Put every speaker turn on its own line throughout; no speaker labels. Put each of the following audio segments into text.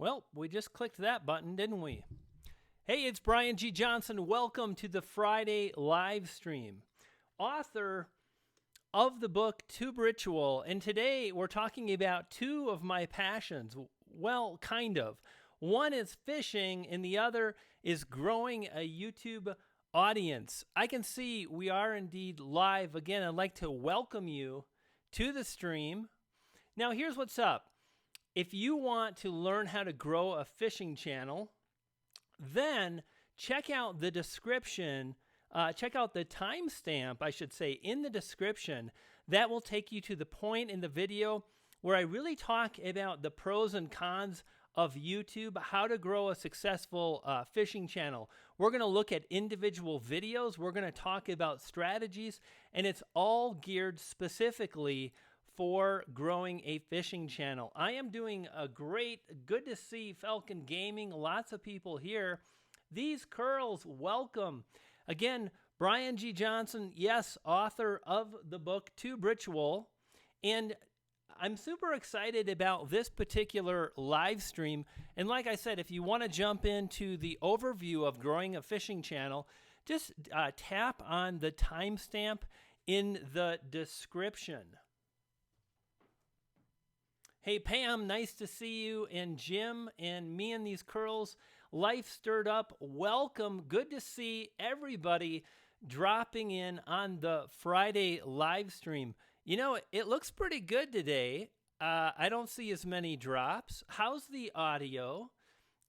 Well, we just clicked that button, didn't we? Hey, it's Brian G. Johnson. Welcome to the Friday live stream. Author of the book Tube Ritual, and today we're talking about two of my passions. Well, kind of. One is fishing, and the other is growing a YouTube audience. I can see we are indeed live. Again, I'd like to welcome you to the stream. Now, here's what's up. If you want to learn how to grow a fishing channel, then check out the description. Check out the timestamp, I should say, in the description. That will take you to the point in the video where I really talk about the pros and cons of YouTube, how to grow a successful fishing channel. We're going to look at individual videos. We're going to talk about strategies, and it's all geared specifically for growing a fishing channel. I am doing a good to see Falcon Gaming. Lots of people here. These curls, welcome. Again, Brian G. Johnson, yes, author of the book Tube Ritual. And I'm super excited about this particular live stream. And like I said, if you want to jump into the overview of growing a fishing channel, just tap on the timestamp in the description. Hey, Pam, nice to see you. And Jim and me and these curls, life stirred up. Welcome. Good to see everybody dropping in on the Friday live stream. You know, it looks pretty good today. I don't see as many drops. How's the audio?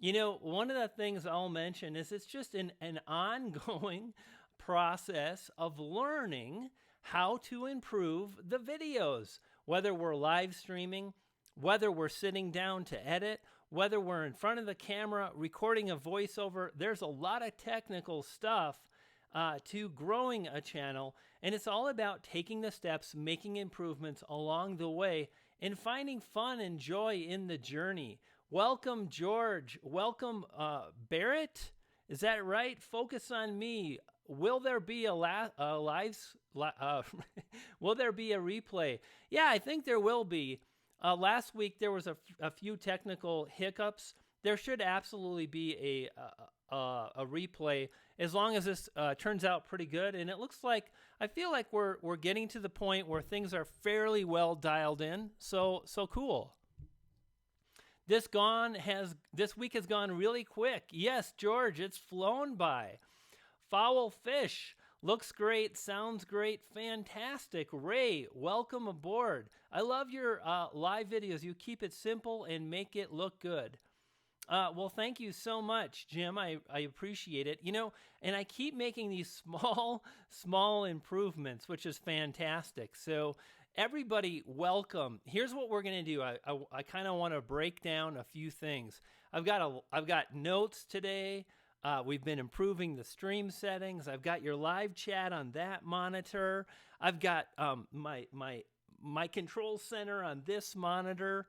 You know, one of the things I'll mention is it's just an ongoing process of learning how to improve the videos, whether we're live streaming, whether we're sitting down to edit, whether we're in front of the camera, recording a voiceover. There's a lot of technical stuff to growing a channel, and it's all about taking the steps, making improvements along the way, and finding fun and joy in the journey. Welcome, George. Welcome, Barrett. Is that right? Focus on me. Will there be a will there be a replay? Yeah, I think there will be. Last week there was a few technical hiccups. There should absolutely be a replay as long as this turns out pretty good. And it looks like, I feel like we're getting to the point where things are fairly well dialed in. So cool. This week has gone really quick. Yes, George, it's flown by. Foul fish. Looks great, sounds great, fantastic. Ray, welcome aboard. I love your live videos. You keep it simple and make it look good. Well, thank you so much, Jim. I appreciate it. You know, and I keep making these small improvements, which is fantastic. So everybody, welcome. Here's what we're going to do. I kind of want to break down a few things. I've got notes today. We've been improving the stream settings. I've got your live chat on that monitor. I've got my control center on this monitor.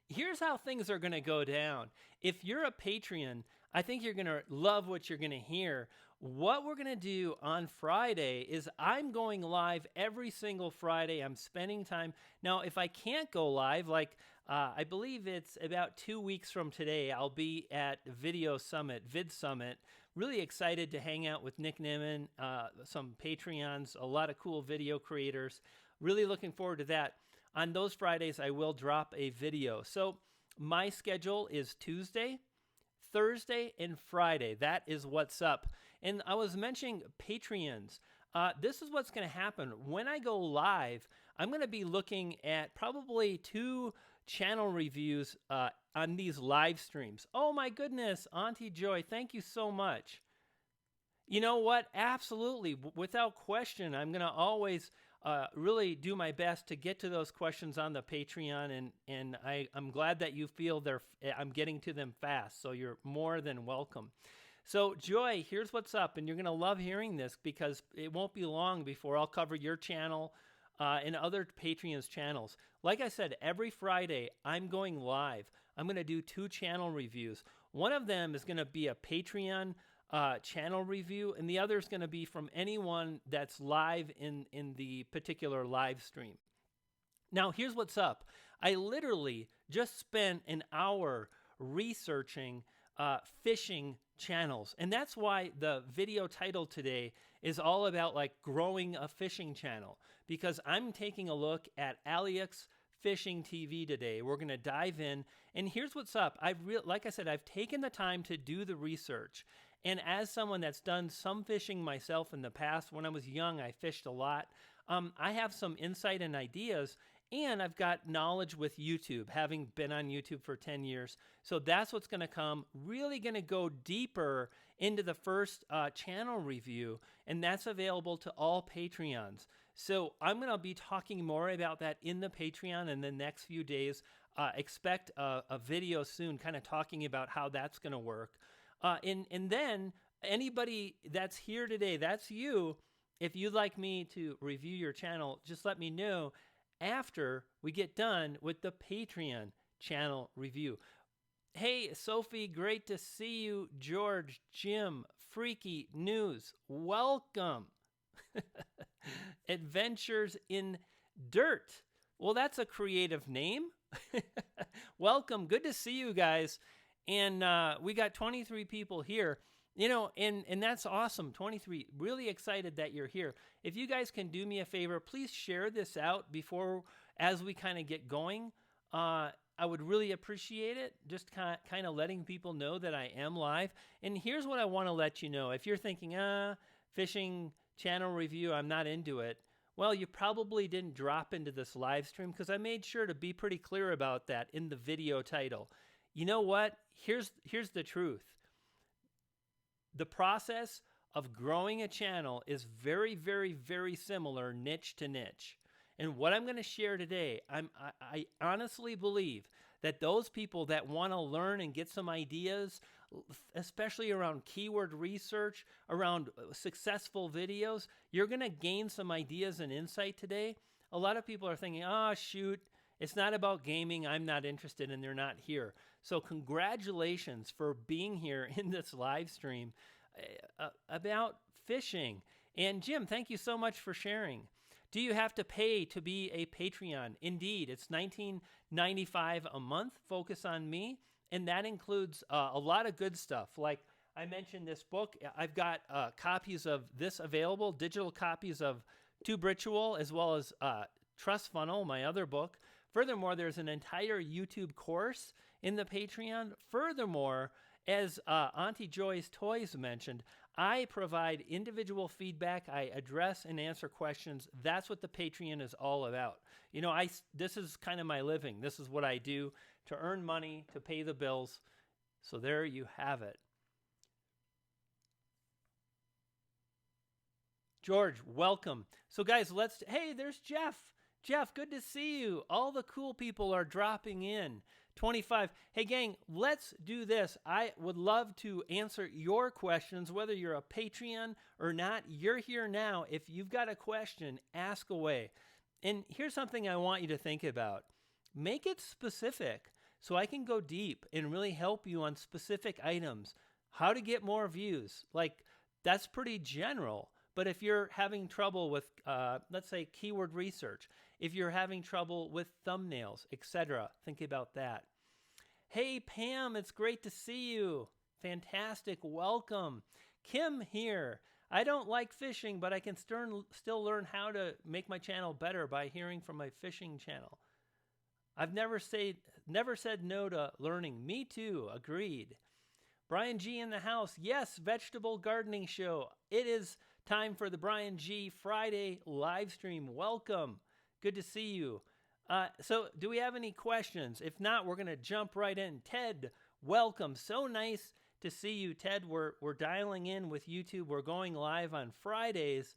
Here's how things are going to go down. If you're a Patreon, I think you're going to love what you're going to hear. What we're going to do on Friday is I'm going live every single Friday. I'm spending time. Now, if I can't go live, like I believe it's about 2 weeks from today, I'll be at Vid Summit. Really excited to hang out with Nick Nimmin, some Patreons, a lot of cool video creators. Really looking forward to that. On those Fridays, I will drop a video. So my schedule is Tuesday, Thursday, and Friday. That is what's up. And I was mentioning Patreons. This is what's going to happen. When I go live, I'm going to be looking at probably 2 channel reviews on these live streams. Oh my goodness, Auntie Joy, thank you so much. You know what? Absolutely. Without question, I'm going to always really do my best to get to those questions on the Patreon, and I'm glad that you feel I'm getting to them fast, so you're more than welcome. So, Joy, here's what's up, and you're going to love hearing this because it won't be long before I'll cover your channel and other Patreon's channels. Like I said, every Friday, I'm going live. I'm going to do 2 channel reviews. One of them is going to be a Patreon channel review, and the other is going to be from anyone that's live in the particular live stream. Now, here's what's up. I literally just spent an hour researching fishing channels. And that's why the video title today is all about like growing a fishing channel, because I'm taking a look at Alex Fishing TV today. We're going to dive in, and here's what's up. Like I said, I've taken the time to do the research. And as someone that's done some fishing myself in the past, when I was young, I fished a lot. I have some insight and ideas, and I've got knowledge with YouTube, having been on YouTube for 10 years. So that's what's going to come. Really going to go deeper into the first channel review, and that's available to all Patreons. So I'm going to be talking more about that in the Patreon in the next few days. Expect a video soon kind of talking about how that's going to work. And then anybody that's here today, that's you. If you'd like me to review your channel, just let me know after we get done with the Patreon channel review. Hey, Sophie, great to see you. George, Jim, Freaky News, welcome. Adventures in Dirt. Well, that's a creative name. Welcome. Good to see you guys. And we got 23 people here. You know, and that's awesome. 23. Really excited that you're here. If you guys can do me a favor, please share this out as we kind of get going. I would really appreciate it. Just kind of letting people know that I am live. And here's what I want to let you know. If you're thinking, fishing channel review, I'm not into it. Well, you probably didn't drop into this live stream because I made sure to be pretty clear about that in the video title. You know what? Here's the truth. The process of growing a channel is very, very, very similar niche to niche. And what I'm going to share today, I honestly believe that those people that want to learn and get some ideas, especially around keyword research, around successful videos, you're going to gain some ideas and insight today. A lot of people are thinking, oh, shoot, it's not about gaming. I'm not interested, and they're not here. So congratulations for being here in this live stream about fishing. And Jim, thank you so much for sharing. Do you have to pay to be a Patreon? Indeed, it's $19.95 a month. Focus on Me, and that includes a lot of good stuff. Like I mentioned, this book. I've got copies of this available, digital copies of Tube Ritual, as well as Trust Funnel, my other book. Furthermore, there's an entire YouTube course in the Patreon. Furthermore, as Auntie Joy's Toys mentioned, I provide individual feedback. I address and answer questions. That's what the Patreon is all about. You know, this is kind of my living. This is what I do to earn money, to pay the bills. So there you have it. George, welcome. So guys, hey, there's Jeff. Jeff, good to see you. All the cool people are dropping in. 25. Hey, gang, let's do this. I would love to answer your questions, whether you're a Patreon or not. You're here now. If you've got a question, ask away. And here's something I want you to think about. Make it specific so I can go deep and really help you on specific items. How to get more views. Like, that's pretty general. But if you're having trouble with, let's say, keyword research, if you're having trouble with thumbnails, etc., think about that. Hey, Pam, it's great to see you. Fantastic. Welcome. Kim here. I don't like fishing, but I can still learn how to make my channel better by hearing from my fishing channel. I've never said no to learning. Me too. Agreed. Brian G in the house. Yes, vegetable gardening show. It is time for the Brian G Friday live stream. Welcome. Good to see you. So do we have any questions? If not, we're going to jump right in. Ted, welcome. So nice to see you, Ted. We're dialing in with YouTube. We're going live on Fridays.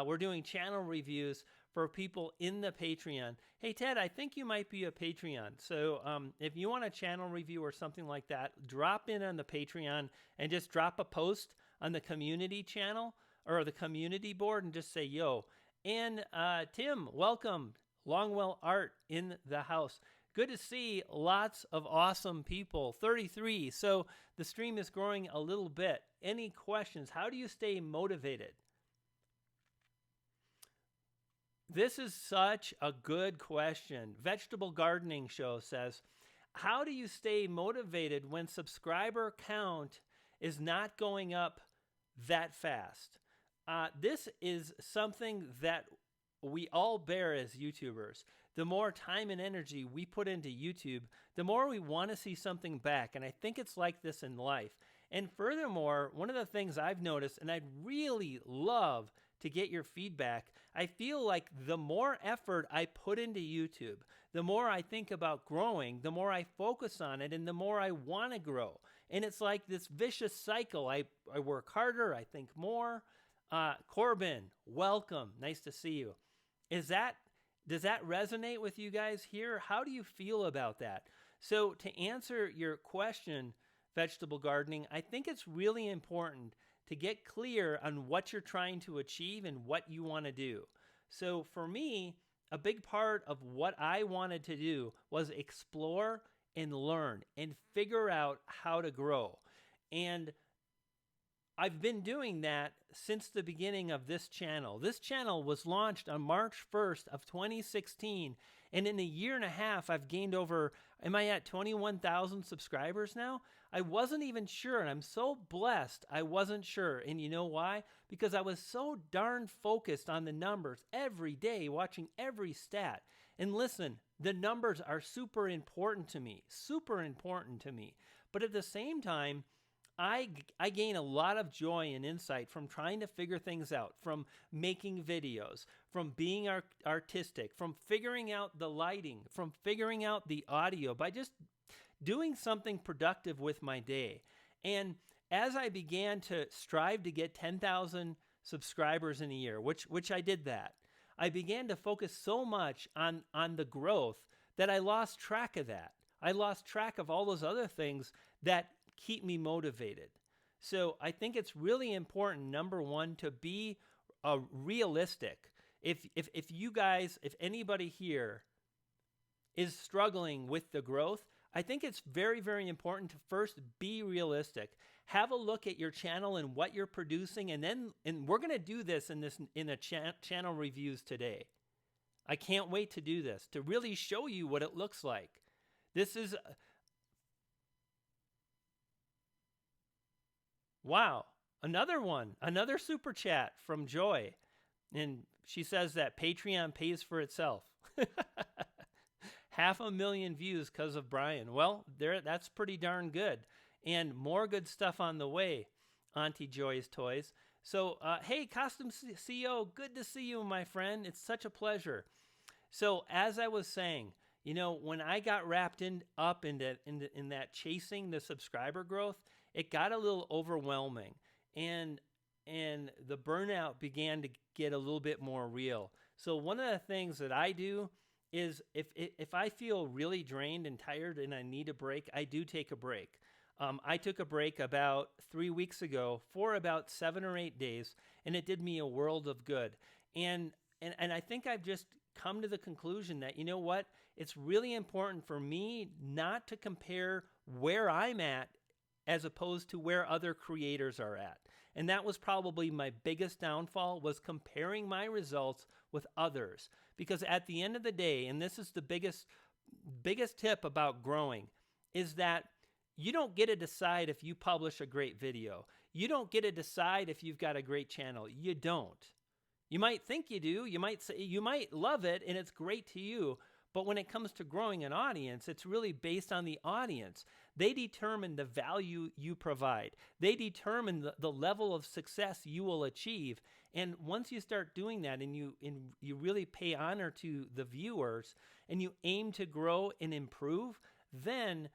We're doing channel reviews for people in the Patreon. Hey, Ted, I think you might be a Patreon. So if you want a channel review or something like that, drop in on the Patreon and just drop a post on the community channel or the community board and just say, yo. And Tim, welcome. Longwell Art in the house. Good to see lots of awesome people. 33. So the stream is growing a little bit. Any questions? How do you stay motivated? This is such a good question. Vegetable Gardening Show says, how do you stay motivated when subscriber count is not going up that fast? This is something that we all bear as YouTubers. The more time and energy we put into YouTube, the more we want to see something back. And I think it's like this in life. And furthermore, one of the things I've noticed, and I'd really love to get your feedback, I feel like the more effort I put into YouTube, the more I think about growing, the more I focus on it, and the more I want to grow. And it's like this vicious cycle. I work harder, I think more. Corbin, welcome. Nice to see you. Does that resonate with you guys here? How do you feel about that? So to answer your question, vegetable gardening, I think it's really important to get clear on what you're trying to achieve and what you want to do. So for me, a big part of what I wanted to do was explore and learn and figure out how to grow. And I've been doing that since the beginning of this channel. This channel was launched on March 1st of 2016, and in a year and a half, I've gained over, am I at 21,000 subscribers now? I wasn't even sure, and I'm so blessed I wasn't sure. And you know why? Because I was so darn focused on the numbers every day, watching every stat. And listen, the numbers are super important to me, super important to me. But at the same time, I gain a lot of joy and insight from trying to figure things out, from making videos, from being artistic, from figuring out the lighting, from figuring out the audio, by just doing something productive with my day. And as I began to strive to get 10,000 subscribers in a year, which I did that, I began to focus so much on the growth that I lost track of that. I lost track of all those other things that keep me motivated. So I think it's really important, number one, to be realistic. If you guys, if anybody here is struggling with the growth, I think it's very, very important to first be realistic. Have a look at your channel and what you're producing, and we're going to do this in the channel reviews today. I can't wait to do this, to really show you what it looks like. This is wow, another one, another super chat from Joy. And she says that Patreon pays for itself. 500,000 views because of Brian. Well, that's pretty darn good. And more good stuff on the way, Auntie Joy's Toys. So, hey, Costume CEO, good to see you, my friend. It's such a pleasure. So, as I was saying, you know, when I got wrapped up in that chasing the subscriber growth, it got a little overwhelming, and the burnout began to get a little bit more real. So one of the things that I do is if I feel really drained and tired and I need a break, I do take a break. I took a break about 3 weeks ago for about 7 or 8 days, and it did me a world of good. And I think I've just come to the conclusion that, you know what, it's really important for me not to compare where I'm at as opposed to where other creators are at. And that was probably my biggest downfall, was comparing my results with others. Because at the end of the day, and this is the biggest tip about growing, is that you don't get to decide if you publish a great video. You don't get to decide if you've got a great channel. You don't. You might think you do. You might say, you might love it and it's great to you. But when it comes to growing an audience, it's really based on the audience. They determine the value you provide. They determine the level of success you will achieve. And once you start doing that and you really pay honor to the viewers and you aim to grow and improve, then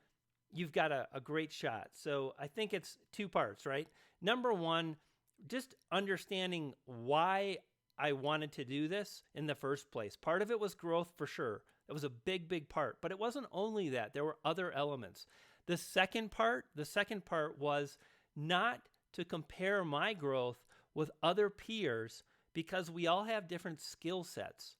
you've got a great shot. So I think it's 2 parts, right? Number one, just understanding why I wanted to do this in the first place. Part of it was growth for sure. It was a big, big part, but it wasn't only that. There were other elements. The second part was not to compare my growth with other peers, because we all have different skill sets.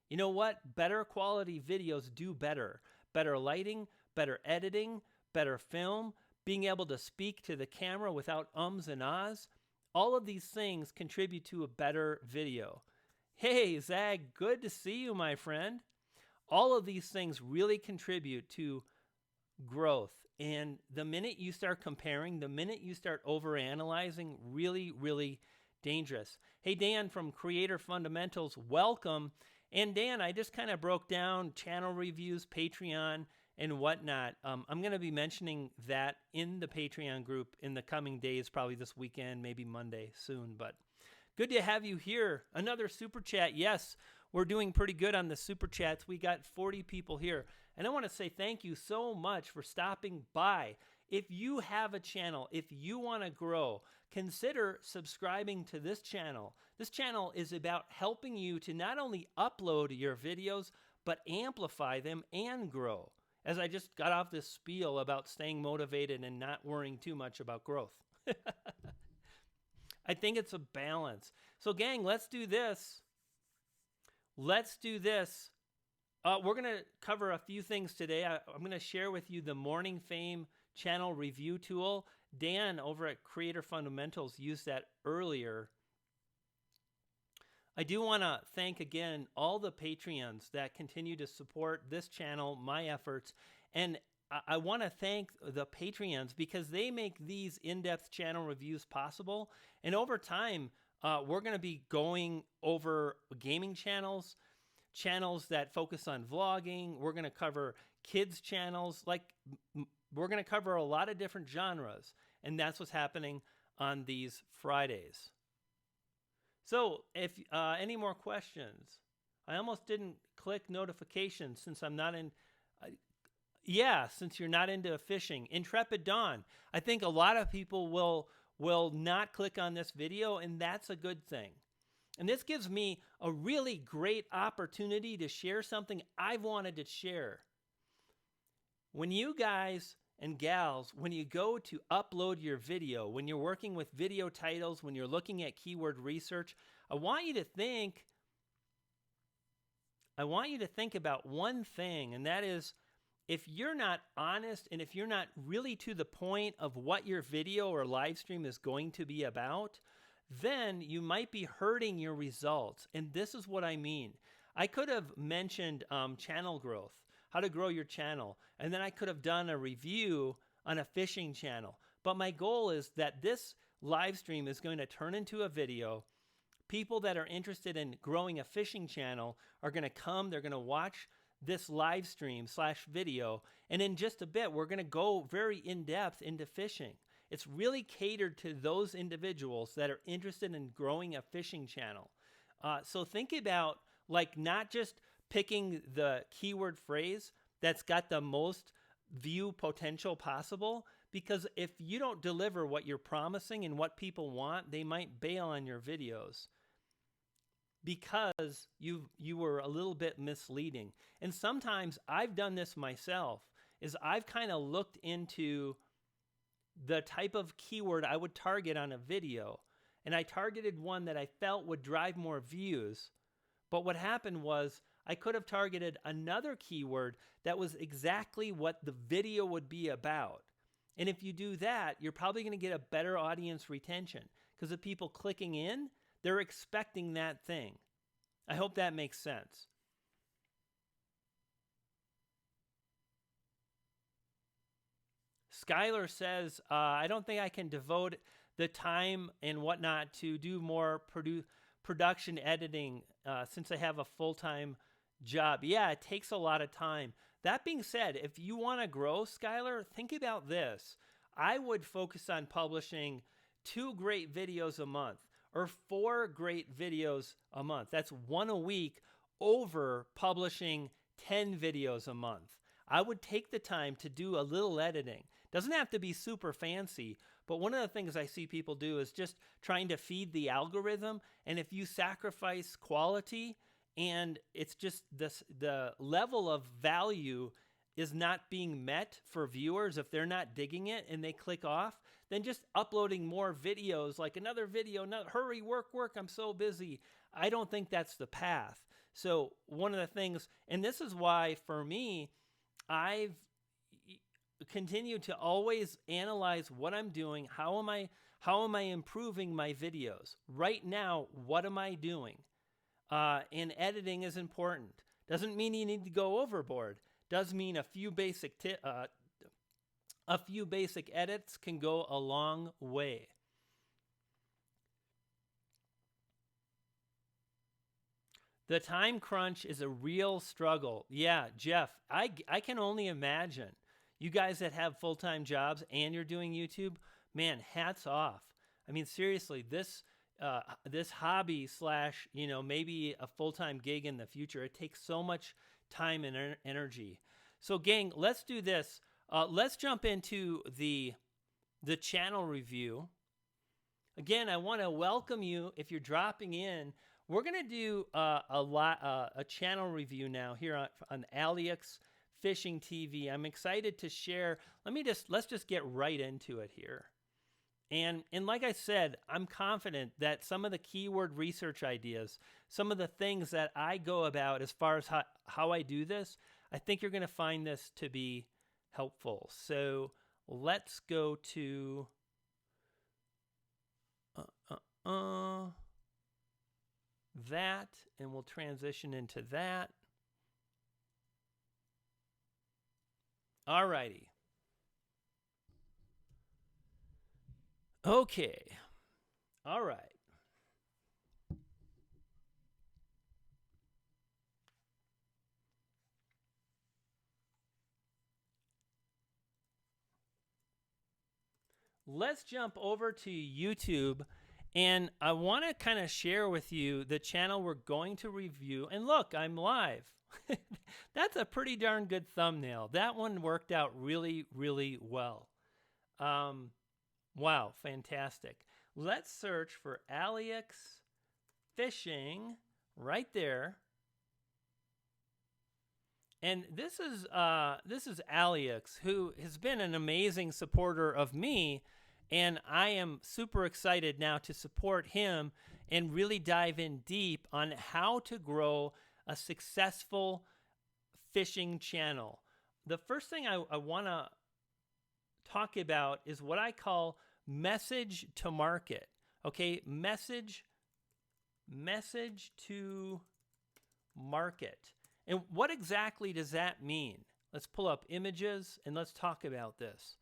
You know what? Better quality videos do better. Better lighting, better editing, better film, being able to speak to the camera without ums and ahs. All of these things contribute to a better video. Hey, Zag, good to see you, my friend. All of these things really contribute to growth. And the minute you start comparing, the minute you start overanalyzing, really, really dangerous. Hey, Dan from Creator Fundamentals, welcome. And Dan, I just kind of broke down channel reviews, Patreon, and whatnot. I'm going to be mentioning that in the Patreon group in the coming days, probably this weekend, maybe Monday soon. But good to have you here. Another super chat. Yes, we're doing pretty good on the super chats. We got 40 people here. And I want to say thank you so much for stopping by. If you have a channel, if you want to grow, consider subscribing to this channel. This channel is about helping you to not only upload your videos, but amplify them and grow. As I just got off this spiel about staying motivated and not worrying too much about growth. I think it's a balance. So gang, let's do this. Let's do this. We're going to cover a few things today. I'm going to share with you the Morning Fame channel review tool. Dan over at Creator Fundamentals used that earlier. I do want to thank again all the Patreons that continue to support this channel, my efforts, and I want to thank the Patreons because they make these in-depth channel reviews possible. And over time, we're going to be going over gaming channels, channels that focus on vlogging. We're going to cover kids channels. We're going to cover a lot of different genres. And that's what's happening on these Fridays. So if any more questions, I almost didn't click notifications since I'm not in. Since you're not into fishing. Intrepid Dawn. I think a lot of people will not click on this video, and that's a good thing. And this gives me a really great opportunity to share something I've wanted to share. When you guys and gals, when you go to upload your video, when you're working with video titles, when you're looking at keyword research, I want you to think about one thing, and that is, if you're not honest and if you're not really to the point of what your video or live stream is going to be about, then you might be hurting your results. And this is what I mean. I could have mentioned channel growth, how to grow your channel, and then I could have done a review on a fishing channel. But my goal is that this live stream is going to turn into a video. People that are interested in growing a fishing channel are going to come, they're going to watch this live stream / video, and in just a bit we're going to go very in-depth into fishing. It's really catered to those individuals that are interested in growing a fishing channel. So think about not just picking the keyword phrase that's got the most view potential possible, because if you don't deliver what you're promising and what people want, they might bail on your videos because you were a little bit misleading. And sometimes I've done this myself, is I've kind of looked into the type of keyword I would target on a video, and I targeted one that I felt would drive more views. But what happened was I could have targeted another keyword that was exactly what the video would be about. And if you do that, you're probably going to get a better audience retention, because the people clicking in, they're expecting that thing. I hope that makes sense. Skylar says, I don't think I can devote the time and whatnot to do more production editing since I have a full-time job. Yeah, it takes a lot of time. That being said, if you want to grow, Skylar, think about this. I would focus on publishing 2 great videos a month or 4 great videos a month. That's 1 a week over publishing 10 videos a month. I would take the time to do a little editing. Doesn't have to be super fancy, but one of the things I see people do is just trying to feed the algorithm. And if you sacrifice quality and it's just the level of value is not being met for viewers, if they're not digging it and they click off, then just uploading more videos, like another video, hurry, work, I'm so busy. I don't think that's the path. So one of the things, and this is why for me, I've continued to always analyze what I'm doing. How am I improving my videos? Right now, what am I doing? and editing is important. Doesn't mean you need to go overboard. Does mean a few basic edits can go a long way. The time crunch is a real struggle. Yeah, Jeff, I can only imagine. You guys that have full-time jobs and you're doing YouTube, man, hats off. I mean, seriously, this hobby / maybe a full-time gig in the future, it takes so much time and energy. So, gang, let's do this. Let's jump into the channel review. Again, I want to welcome you if you're dropping in. We're going to do a channel review now here on Alex Fishing TV. I'm excited to share. Let's just get right into it here. And like I said, I'm confident that some of the keyword research ideas, some of the things that I go about as far as how I do this, I think you're going to find this to be helpful. So let's go to that, and we'll transition into that. All righty. Okay. All right. Let's jump over to YouTube, and I want to kind of share with you the channel we're going to review. And look, I'm live. That's a pretty darn good thumbnail. That one worked out really, really well. Wow, fantastic. Let's search for Alex Fishing right there. And this is Alex, who has been an amazing supporter of me, and I am super excited now to support him and really dive in deep on how to grow a successful fishing channel. The first thing I want to talk about is what I call message to market. Okay, message to market. And what exactly does that mean? Let's pull up images and let's talk about this.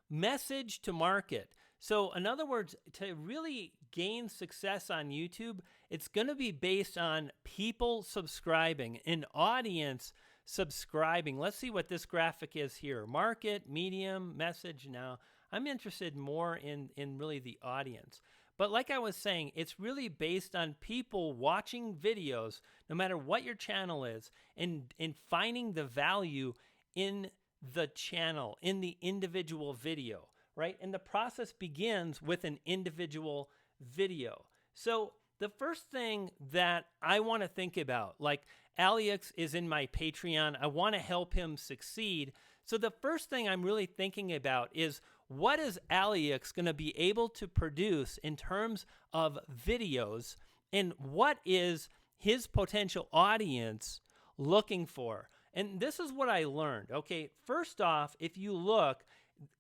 Message to market. So in other words, to really gain success on YouTube, it's going to be based on people subscribing, an audience subscribing. Let's see what this graphic is here. Market, medium, message. Now, I'm interested more in really the audience. But like I was saying, it's really based on people watching videos, no matter what your channel is, and finding the value in the channel, in the individual video, right? And the process begins with an individual video. So the first thing that I want to think about, like Alex is in my Patreon, I want to help him succeed. So the first thing I'm really thinking about is, what is Alex going to be able to produce in terms of videos, and what is his potential audience looking for? And this is what I learned. Okay, first off, if you look,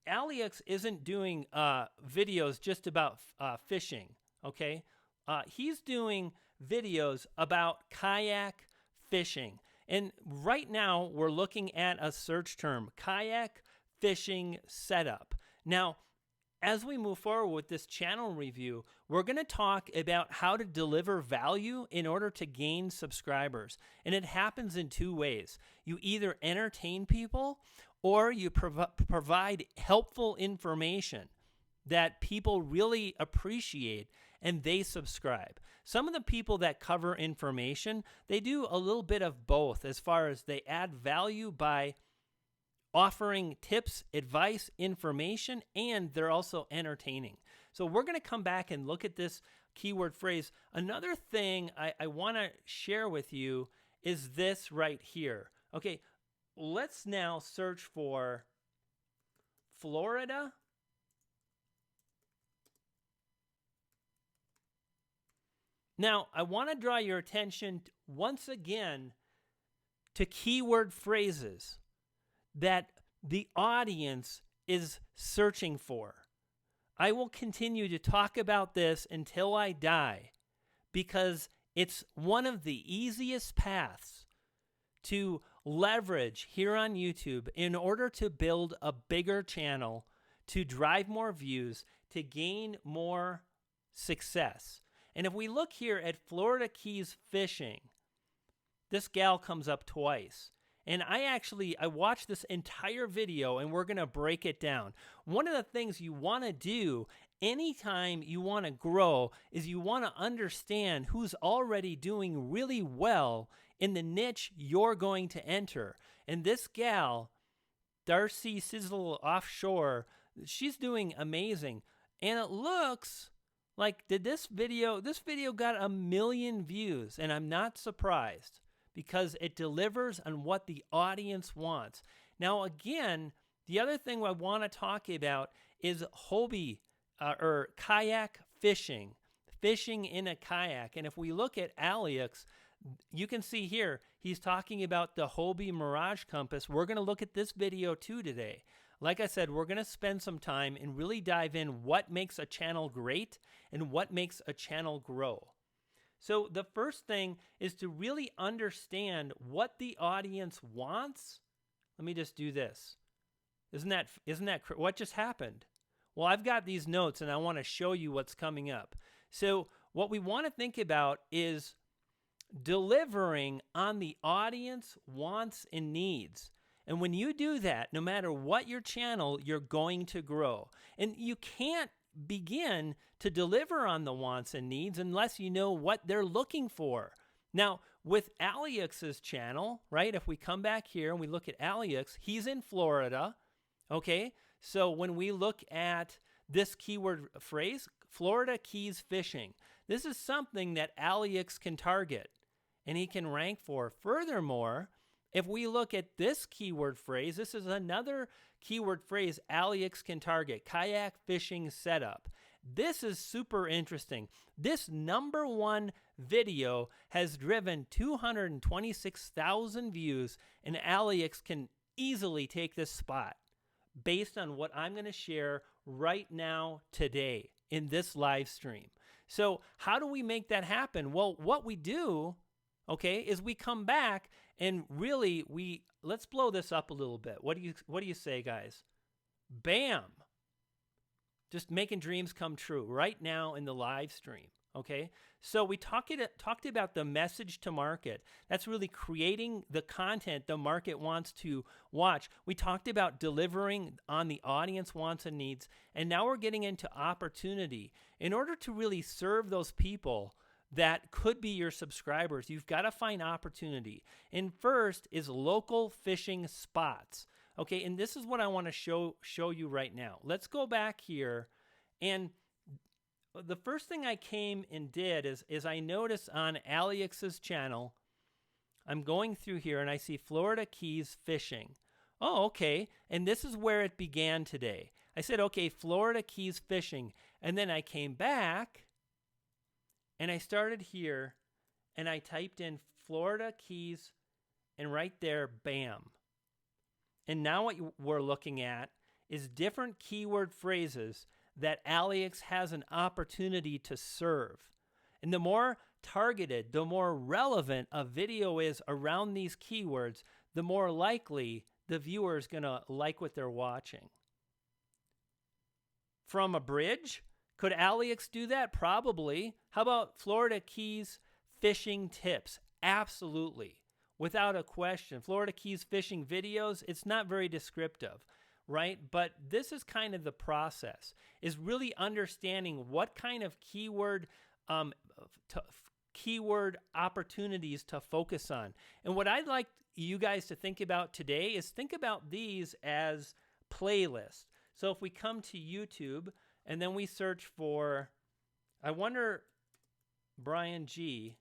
Alex isn't doing videos just about fishing, okay? He's doing videos about kayak fishing. And right now, we're looking at a search term, kayak fishing setup. Now, as we move forward with this channel review, we're going to talk about how to deliver value in order to gain subscribers. And it happens in two ways. You either entertain people or you provide helpful information that people really appreciate and they subscribe. Some of the people that cover information, they do a little bit of both as far as they add value by offering tips, advice, information, and they're also entertaining. So we're going to come back and look at this keyword phrase. Another thing I want to share with you is this right here. Okay, let's now search for Florida. Now, I want to draw your attention once again to keyword phrases that the audience is searching for. I will continue to talk about this until I die, because It's one of the easiest paths to leverage here on YouTube in order to build a bigger channel, to drive more views, to gain more success. And if we look here at Florida Keys Fishing, this gal comes up twice. And I watched this entire video and we're going to break it down. One of the things you want to do anytime you want to grow is you want to understand who's already doing really well in the niche you're going to enter. And this gal, Darcy Sizzle Offshore, she's doing amazing. And it looks like this video got 1 million views, and I'm not surprised because it delivers on what the audience wants. Now, again, the other thing I want to talk about is hobby or kayak fishing, fishing in a kayak. And if we look at Alex, you can see here, he's talking about the Hobie Mirage Compass. We're going to look at this video too today. Like I said, we're going to spend some time and really dive in what makes a channel great and what makes a channel grow. So the first thing is to really understand what the audience wants. Let me just do this. Isn't that what just happened? Well, I've got these notes and I want to show you what's coming up. So what we want to think about is delivering on the audience wants and needs. And when you do that, no matter what your channel, you're going to grow. And you can't begin to deliver on the wants and needs unless you know what they're looking for. Now, with Alex's channel, right, if we come back here and we look at Alex, he's in Florida, okay? So when we look at this keyword phrase, Florida Keys Fishing, this is something that Alex can target and he can rank for. Furthermore, if we look at this keyword phrase, this is another keyword phrase Alex can target, kayak fishing setup. This is super interesting. This #1 video has driven 226,000 views, and Alex can easily take this spot based on what I'm going to share right now today in this live stream. So how do we make that happen? Well, what we do, okay, is we come back and really let's blow this up a little bit. What do you say, guys? Bam. Just making dreams come true right now in the live stream, okay? So we talked about the message to market. That's really creating the content the market wants to watch. We talked about delivering on the audience wants and needs, and now we're getting into opportunity. In order to really serve those people that could be your subscribers, you've got to find opportunity. And first is local fishing spots. Okay, and this is what I want to show you right now. Let's go back here, and the first thing I came and did is I noticed on Alex's channel, I'm going through here and I see Florida Keys Fishing. Oh, okay, and this is where it began today. I said, okay, Florida Keys Fishing, and then I came back and I started here and I typed in Florida Keys, and right there, bam. And now what we're looking at is different keyword phrases that Alex has an opportunity to serve. And the more targeted, the more relevant a video is around these keywords, the more likely the viewer is going to like what they're watching. From a bridge, could Alex do that? Probably. How about Florida Keys fishing tips? Absolutely. Without a question. Florida Keys fishing videos, it's not very descriptive, right? But this is kind of the process, is really understanding what kind of keyword opportunities to focus on. And what I'd like you guys to think about today is think about these as playlists. So if we come to YouTube and then we search for, I wonder, Brian G.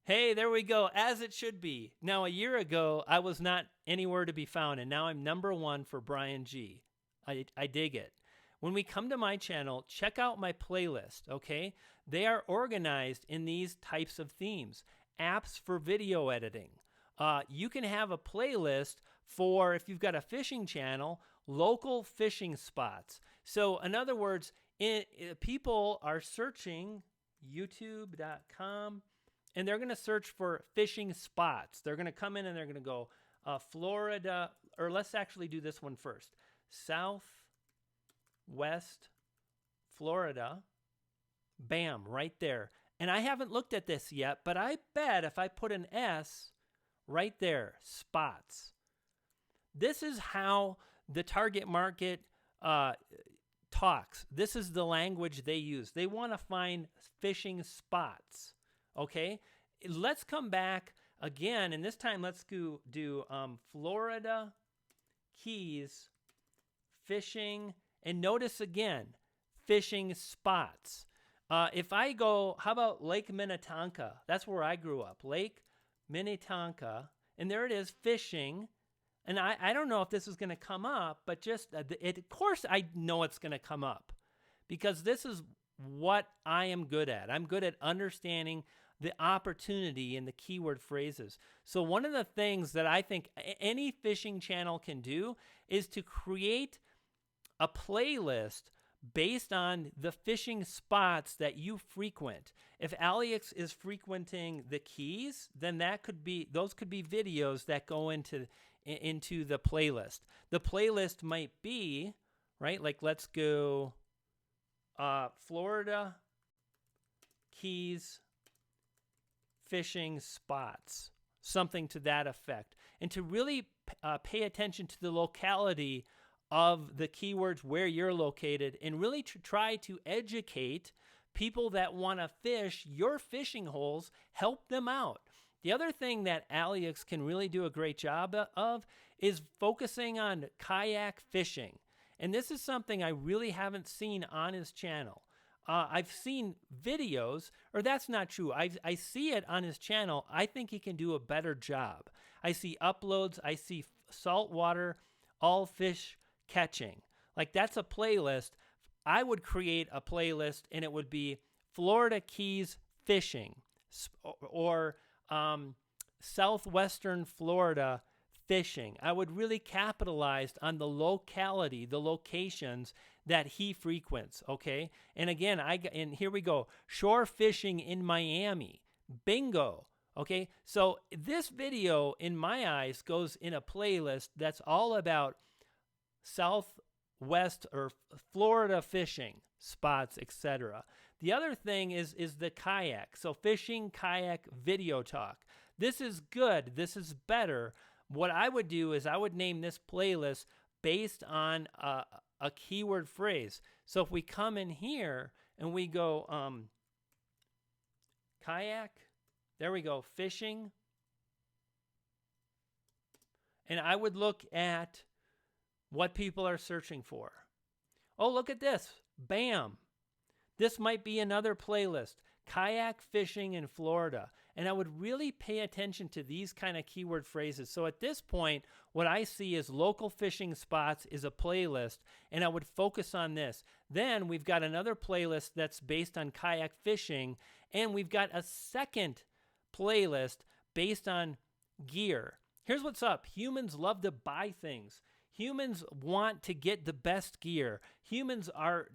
Hey, there we go, as it should be. Now, a year ago, I was not anywhere to be found, and now I'm #1 for Brian G. I dig it. When we come to my channel, check out my playlist, okay? They are organized in these types of themes. Apps for video editing. You can have a playlist for, if you've got a fishing channel, local fishing spots. So, in other words, people are searching youtube.com, and they're going to search for fishing spots. They're going to come in and they're going to go Florida, or let's actually do this one first. Southwest Florida. Bam, right there. And I haven't looked at this yet, but I bet if I put an S right there, spots. This is how the target market talks. This is the language they use. They want to find fishing spots. Okay? Let's come back again, and this time let's do Florida Keys fishing, and notice again, fishing spots. If I go, how about Lake Minnetonka? That's where I grew up. Lake Minnetonka. And there it is, fishing. And I don't know if this is going to come up, but just, of course I know it's going to come up. Because this is what I am good at. I'm good at understanding the opportunity in the keyword phrases. So one of the things that I think any fishing channel can do is to create a playlist based on the fishing spots that you frequent. If Alex is frequenting the Keys, then those could be videos that go into the playlist. The playlist might be, right, like let's go Florida Keys fishing spots, something to that effect. And to really pay attention to the locality of the keywords where you're located, and really to try to educate people that want to fish your fishing holes, help them out. The other thing that Alex can really do a great job of is focusing on kayak fishing. And this is something I really haven't seen on his channel. I've seen videos, or that's not true. I see it on his channel. I think he can do a better job. I see uploads. I see saltwater, all fish catching. Like that's a playlist. I would create a playlist and it would be Florida Keys fishing or southwestern Florida fishing. I would really capitalize on the locality, the locations that he frequents, okay? And again, and here we go. Shore fishing in Miami. Bingo. Okay? So this video in my eyes goes in a playlist that's all about Southwest or Florida fishing spots, etc. The other thing is the kayak. So fishing, kayak, video talk. This is good. This is better. What I would do is I would name this playlist based on a keyword phrase. So if we come in here and we go kayak, there we go, fishing. And I would look at what people are searching for. Oh, look at this. Bam. This might be another playlist. Kayak fishing in Florida. And I would really pay attention to these kind of keyword phrases. So at this point, what I see is local fishing spots is a playlist, and I would focus on this. Then we've got another playlist that's based on kayak fishing, and we've got a second playlist based on gear. Here's what's up. Humans love to buy things. Humans want to get the best gear. Humans are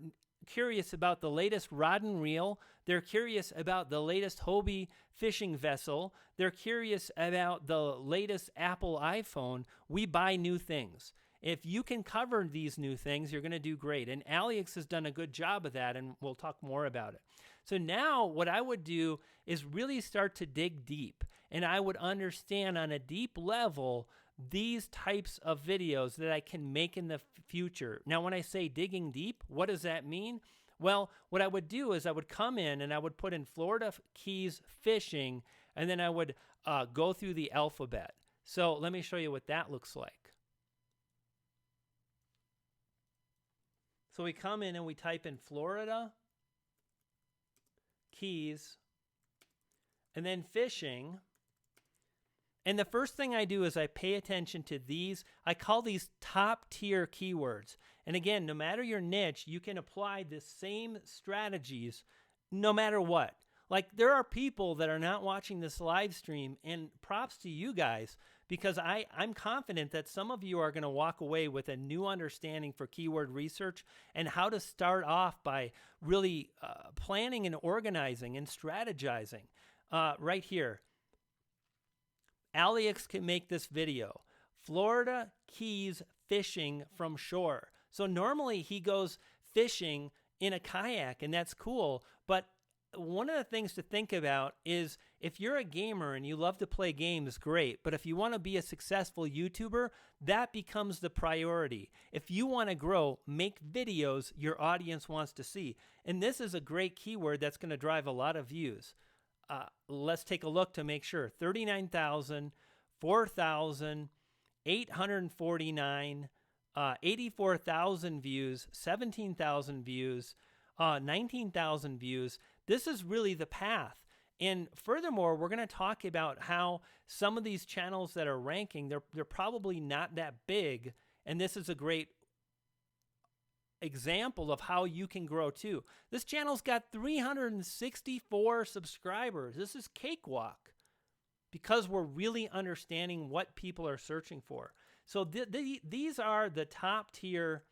curious about the latest rod and reel. They're curious about the latest Hobie fishing vessel. They're curious about the latest Apple iPhone. We buy new things. If you can cover these new things, you're going to do great. And Alex has done a good job of that, and we'll talk more about it. So now what I would do is really start to dig deep, and I would understand on a deep level these types of videos that I can make in the future. Now, when I say digging deep, what does that mean? Well, what I would do is I would come in and I would put in Florida Keys fishing, and then I would go through the alphabet. So let me show you what that looks like. So we come in and we type in Florida Keys and then fishing. And the first thing I do is I pay attention to these. I call these top tier keywords. And again, no matter your niche, you can apply the same strategies no matter what. Like there are people that are not watching this live stream, and props to you guys, because I'm confident that some of you are going to walk away with a new understanding for keyword research and how to start off by really planning and organizing and strategizing. Right here, Alex can make this video. Florida Keys fishing from shore. So normally he goes fishing in a kayak, and that's cool. But one of the things to think about is if you're a gamer and you love to play games, great. But if you want to be a successful YouTuber, that becomes the priority. If you want to grow, make videos your audience wants to see. And this is a great keyword that's going to drive a lot of views. Let's take a look to make sure. 39,000, 4,000, 849, 84,000 views, 17,000 views, 19,000 views. This is really the path. And furthermore, we're going to talk about how some of these channels that are ranking, they're probably not that big. And this is a great example of how you can grow too. This channel's got 364 subscribers. This is cakewalk because we're really understanding what people are searching for. So these are the top tier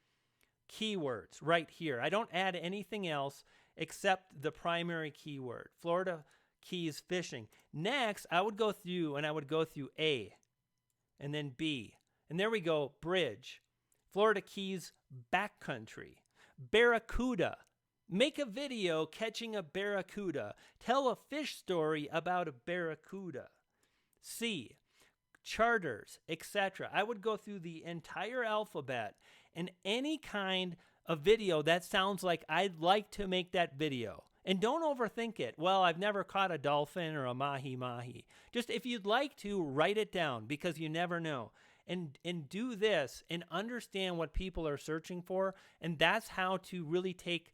keywords right here. I don't add anything else except the primary keyword, Florida Keys fishing. Next, I would go through A and then B. And there we go, bridge. Florida Keys backcountry. Barracuda. Make a video catching a barracuda. Tell a fish story about a barracuda. C. Charters, etc. I would go through the entire alphabet and any kind of video that sounds like I'd like to make that video. And don't overthink it. Well, I've never caught a dolphin or a mahi-mahi. Just if you'd like to, write it down because you never know. And do this and understand what people are searching for. And that's how to really take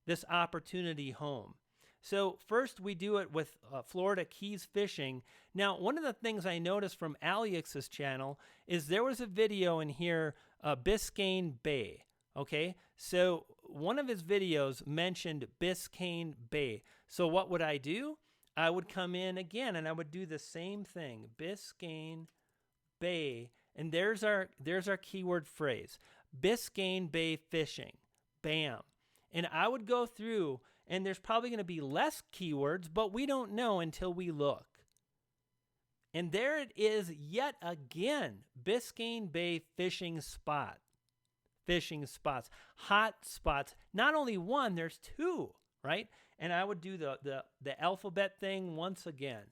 this opportunity home. So first we do it with Florida Keys fishing. Now, one of the things I noticed from Alex's channel is there was a video in here, Biscayne Bay. Okay, so one of his videos mentioned Biscayne Bay. So what would I do? I would come in again and I would do the same thing, Biscayne Bay, and there's our keyword phrase, Biscayne Bay fishing. Bam. And I would go through, and there's probably going to be less keywords, but we don't know until we look. And there it is yet again, Biscayne Bay fishing spot. Fishing spots, hot spots. Not only one, there's two, right? And I would do the alphabet thing once again.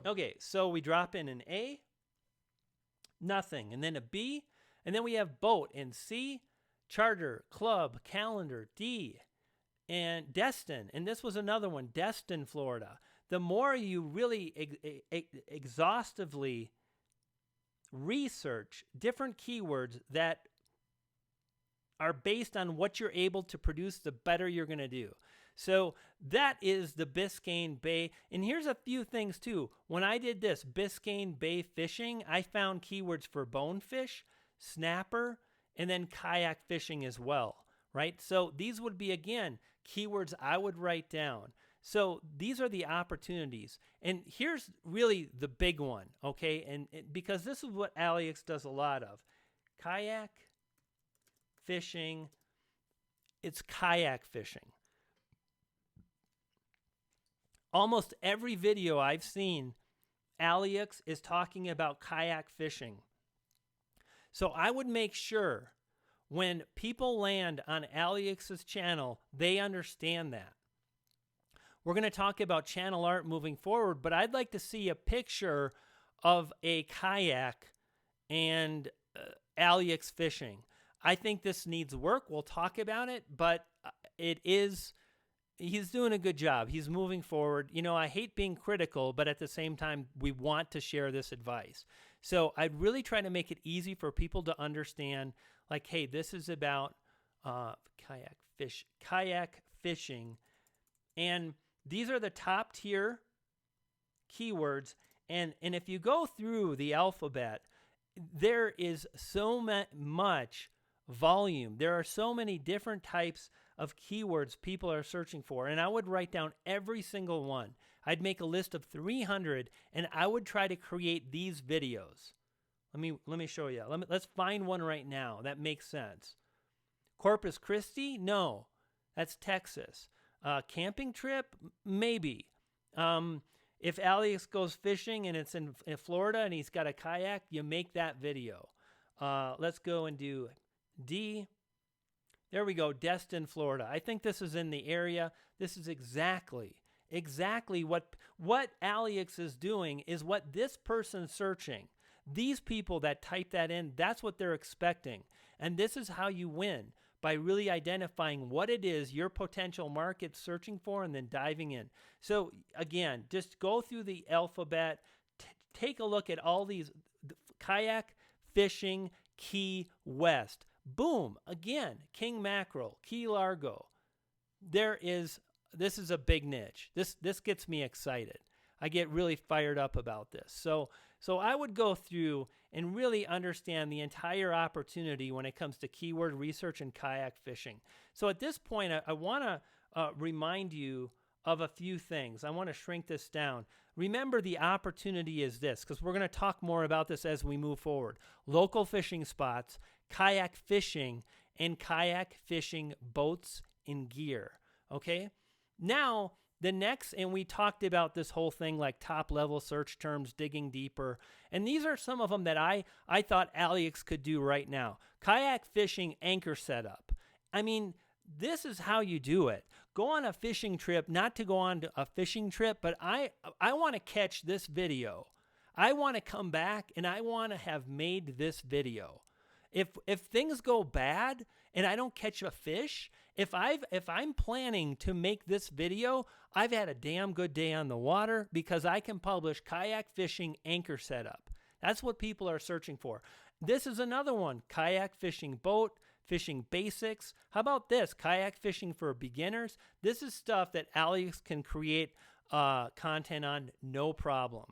Okay, so we drop in an A, nothing, and then a B, and then we have boat and C, charter, club, calendar, D, and Destin. And this was another one, Destin, Florida. The more you really exhaustively research different keywords that are based on what you're able to produce, the better you're going to do. So that is the Biscayne Bay. And here's a few things too. When I did this Biscayne Bay fishing, I found keywords for bonefish, snapper, and then kayak fishing as well, right? So these would be, again, keywords I would write down. So these are the opportunities. And here's really the big one, okay? And because this is what Alex does a lot of. Kayak fishing, it's kayak fishing. Almost every video I've seen, Alex is talking about kayak fishing. So I would make sure when people land on Alex's channel, they understand that. We're going to talk about channel art moving forward, but I'd like to see a picture of a kayak and Alex fishing. I think this needs work. We'll talk about it, but he's doing a good job. He's moving forward. You know, I hate being critical, but at the same time, we want to share this advice. So I'd really try to make it easy for people to understand, like, hey, this is about kayak fishing. And these are the top tier keywords. And if you go through the alphabet, there is so much volume. There are so many different types of keywords people are searching for, and I would write down every single one. I'd make a list of 300, and I would try to create these videos. Let me show you. Let's find one right now that makes sense. Corpus Christi? No, that's Texas. Camping trip? Maybe. If Alex goes fishing and it's in Florida and he's got a kayak, you make that video. Let's go and do D. There we go, Destin, Florida. I think this is in the area. This is exactly what Alex is doing is what this person's searching. These people that type that in, that's what they're expecting. And this is how you win, by really identifying what it is your potential market's searching for and then diving in. So again, just go through the alphabet, take a look at all these: kayak, fishing, Key West. Boom, again, king mackerel, Key Largo. This is a big niche. This gets me excited. I get really fired up about this. So I would go through and really understand the entire opportunity when it comes to keyword research and kayak fishing. So at this point, I want to remind you of a few things. I want to shrink this down. Remember, the opportunity is this, because we're going to talk more about this as we move forward. Local fishing spots, kayak fishing, and kayak fishing boats and gear. Okay? Now, the next, and we talked about this whole thing like top level search terms, digging deeper. And these are some of them that I thought Alex could do right now. Kayak fishing anchor setup. I mean, this is how you do it. Go on a fishing trip, not to go on a fishing trip, but I want to catch this video. I want to come back and I want to have made this video. If things go bad and I don't catch a fish, if I'm planning to make this video, I've had a damn good day on the water because I can publish kayak fishing anchor setup. That's what people are searching for. This is another one, kayak fishing boat, fishing basics. How about this? Kayak fishing for beginners. This is stuff that Alex can create content on, no problem.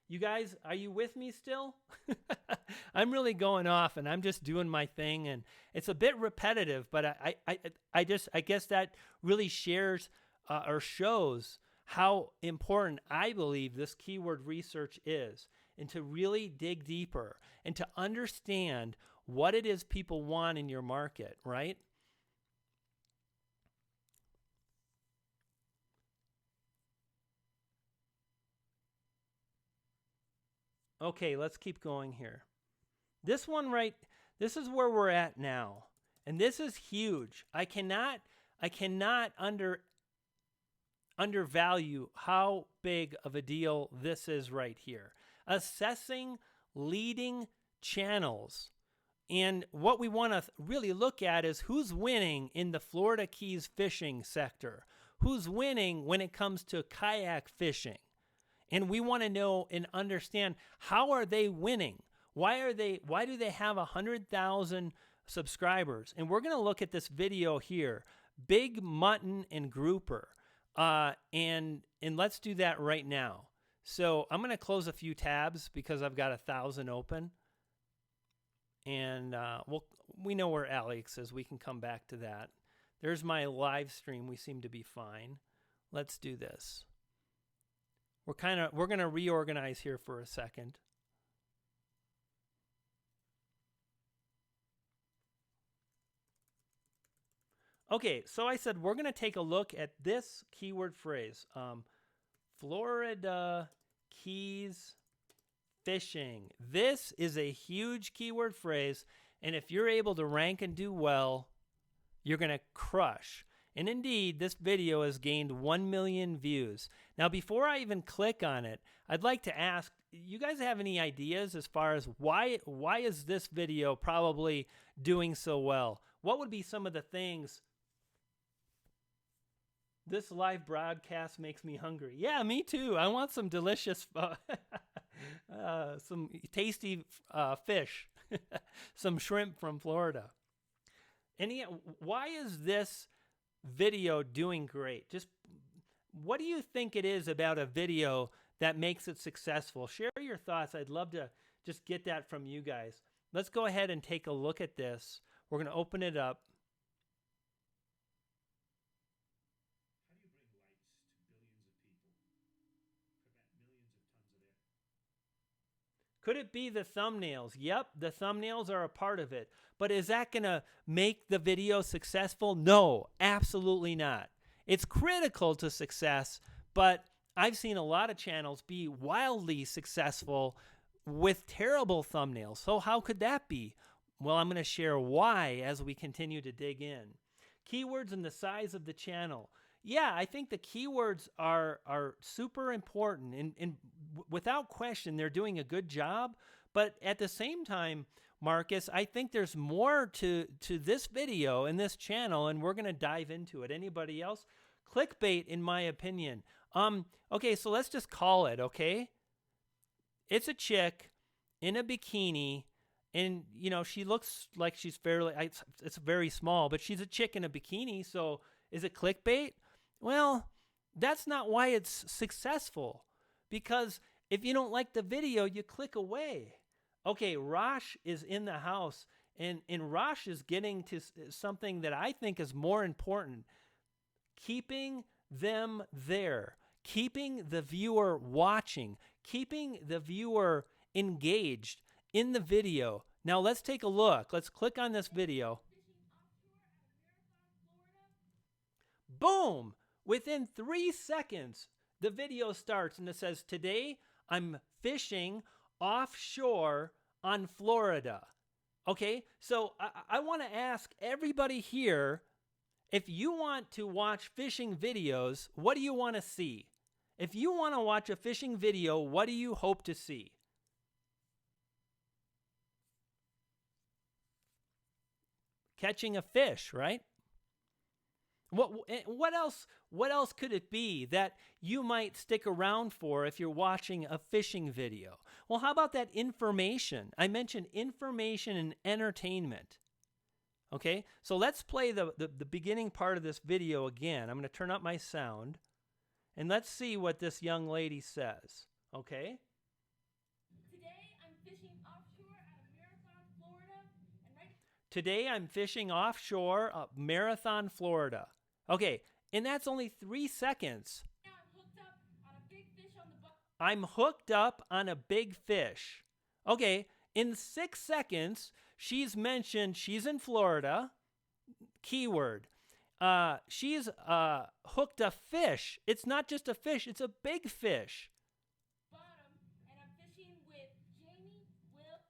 You guys, are you with me still? I'm really going off and I'm just doing my thing, and it's a bit repetitive, but I guess that really shares or shows how important I believe this keyword research is, and to really dig deeper and to understand what it is people want in your market, right? Okay, let's keep going here. This one this is where we're at now. And this is huge. I cannot undervalue how big of a deal this is right here. Assessing leading channels. And what we want to really look at is who's winning in the Florida Keys fishing sector. Who's winning when it comes to kayak fishing. And we want to know and understand, how are they winning? Why do they have 100,000 subscribers? And we're going to look at this video here, Big Mutton and Grouper. And let's do that right now. So I'm going to close a few tabs because I've got 1,000 open. And we know where Alex is. We can come back to that. There's my live stream. We seem to be fine. Let's do this. We're going to reorganize here for a second. Okay, so I said we're going to take a look at this keyword phrase. Florida Keys fishing. This is a huge keyword phrase, and if you're able to rank and do well, you're going to crush. And indeed, this video has gained 1 million views. Now, before I even click on it, I'd like to ask, you guys have any ideas as far as why is this video probably doing so well? What would be some of the things? This live broadcast makes me hungry. Yeah, me too. I want some delicious, some tasty fish, some shrimp from Florida. Why is this video doing great? Just what do you think it is about a video that makes it successful? Share your thoughts. I'd love to just get that from you guys. Let's go ahead and take a look at this. We're going to open it up. Could it be the thumbnails? Yep, the thumbnails are a part of it. But is that going to make the video successful? No, absolutely not. It's critical to success, but I've seen a lot of channels be wildly successful with terrible thumbnails. So how could that be? Well, I'm going to share why as we continue to dig in. Keywords and the size of the channel. Yeah, I think the keywords are super important, and without question, they're doing a good job. But at the same time, Marcus, I think there's more to this video and this channel, and we're going to dive into it. Anybody else? Clickbait, in my opinion. Okay, so let's just call it, okay? It's a chick in a bikini, and, you know, she looks like she's fairly, it's very small, but she's a chick in a bikini, so is it clickbait? Well, that's not why it's successful, because if you don't like the video, you click away. Okay, Rosh is in the house, and Rosh is getting to something that I think is more important. Keeping them there, keeping the viewer watching, keeping the viewer engaged in the video. Now let's take a look. Let's click on this video. Boom! Within 3 seconds, the video starts and it says, today I'm fishing offshore on Florida. Okay, so I want to ask everybody here, if you want to watch fishing videos, what do you want to see? If you want to watch a fishing video, what do you hope to see? Catching a fish, right? What else could it be that you might stick around for if you're watching a fishing video? Well, how about that information? I mentioned information and entertainment. Okay, so let's play the beginning part of this video again. I'm going to turn up my sound, and let's see what this young lady says. Okay?
Today I'm fishing offshore at a Marathon, Florida.
Today I'm fishing offshore at Marathon, Florida. Okay, and that's only 3 seconds.
Now I'm hooked up on a big fish on the boat.
I'm hooked up on a big fish. Okay, in 6 seconds, she's mentioned she's in Florida. Keyword. She's hooked a fish. It's not just a fish, it's a big fish.
Bottom, and I'm fishing with Jamie, Will.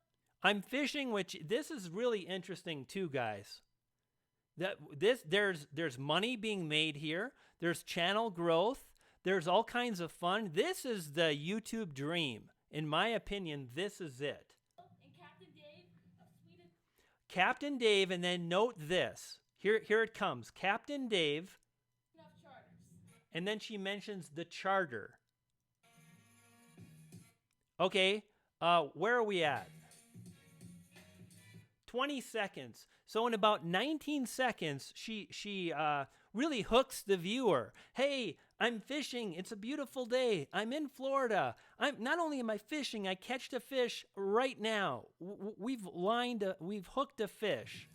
I'm fishing with, this is really interesting too, guys. There's money being made here. There's channel growth. There's all kinds of fun. This is the YouTube dream. In my opinion, this is it.
And Captain Dave of Sweden.
Captain Dave, and then note this. Here it comes. Captain Dave.
Enough charters.
And then she mentions the charter. Okay, where are we at? 20 seconds. So in about 19 seconds, she really hooks the viewer. Hey, I'm fishing. It's a beautiful day. I'm in Florida. Not only am I fishing, I catched a fish right now. We've hooked a fish.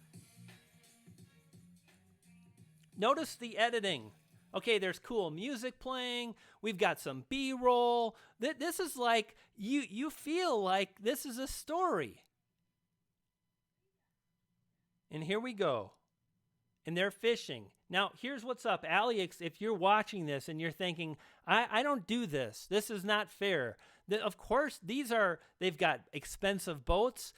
Notice the editing. Okay, there's cool music playing. We've got some B-roll. This is like, you feel like this is a story. And here we go. And they're fishing. Now, here's what's up. Alex, if you're watching this and you're thinking, I don't do this. This is not fair. Of course, they've got expensive boats.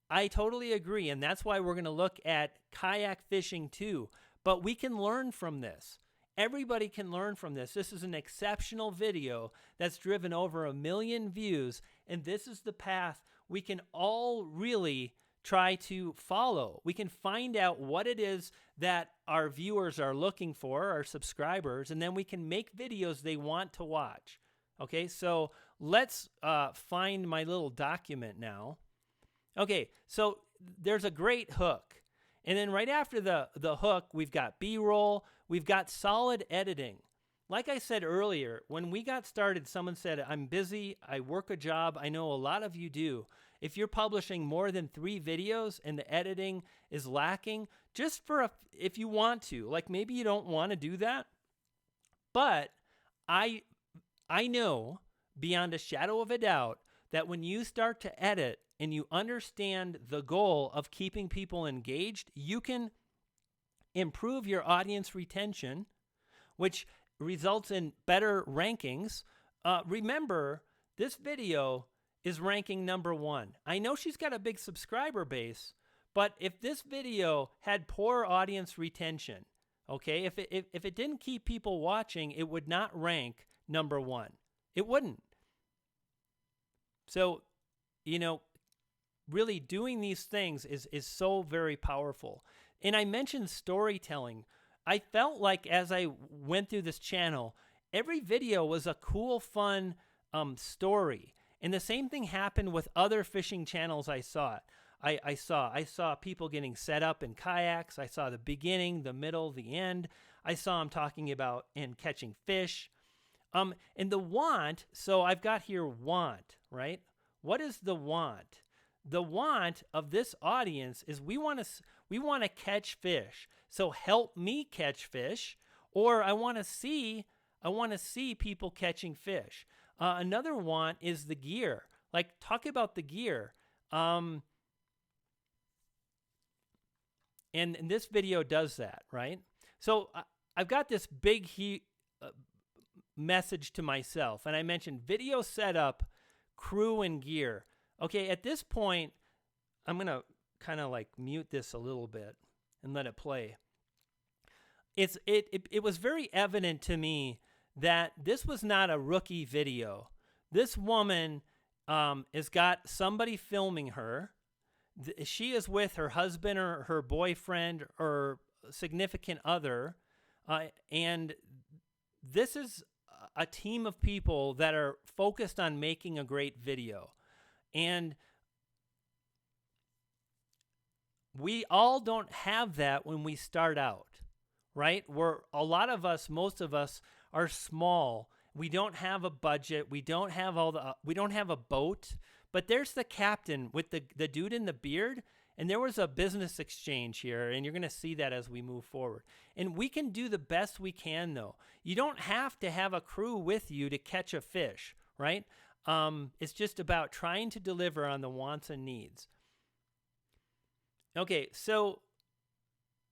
I totally agree. And that's why we're going to look at kayak fishing too. But we can learn from this. Everybody can learn from this. This is an exceptional video that's driven over 1 million views. And this is the path we can all really try to follow. We can find out what it is that our viewers are looking for, our subscribers, and then we can make videos they want to watch. Okay, so let's find my little document now. Okay, so there's a great hook. And then right after the hook, we've got B-roll, we've got solid editing. like I said earlier, when we got started, someone said, I'm busy, I work a job. I know a lot of you do. If you're publishing more than 3 videos and the editing is lacking, just if you want to, like maybe you don't want to do that, but I know beyond a shadow of a doubt that when you start to edit and you understand the goal of keeping people engaged, you can improve your audience retention, which results in better rankings. Remember, this video is ranking #1. I know she's got a big subscriber base, but if this video had poor audience retention, okay, if it didn't keep people watching, it would not rank #1. It wouldn't. So, really doing these things is so very powerful. And I mentioned storytelling. I felt like as I went through this channel, every video was a cool, fun story. And the same thing happened with other fishing channels I saw. I saw people getting set up in kayaks. I saw the beginning, the middle, the end. I saw them talking about and catching fish. And the want, so I've got here want, right? What is the want? The want of this audience is we want to catch fish. So help me catch fish, or I want to see people catching fish. Another want is the gear. Like, talk about the gear. And this video does that, right? So I've got this big message to myself, and I mentioned video setup, crew, and gear. Okay, at this point, I'm going to kind of like mute this a little bit and let it play. It was very evident to me that this was not a rookie video. This woman has got somebody filming her. She is with her husband or her boyfriend or significant other, and this is a team of people that are focused on making a great video. And we all don't have that when we start out, right? Most of us are small. We don't have a budget. We don't have a boat, but there's the captain with the dude in the beard. And there was a business exchange here, and you're going to see that as we move forward. And we can do the best we can, though. You don't have to have a crew with you to catch a fish, right? It's just about trying to deliver on the wants and needs. Okay, so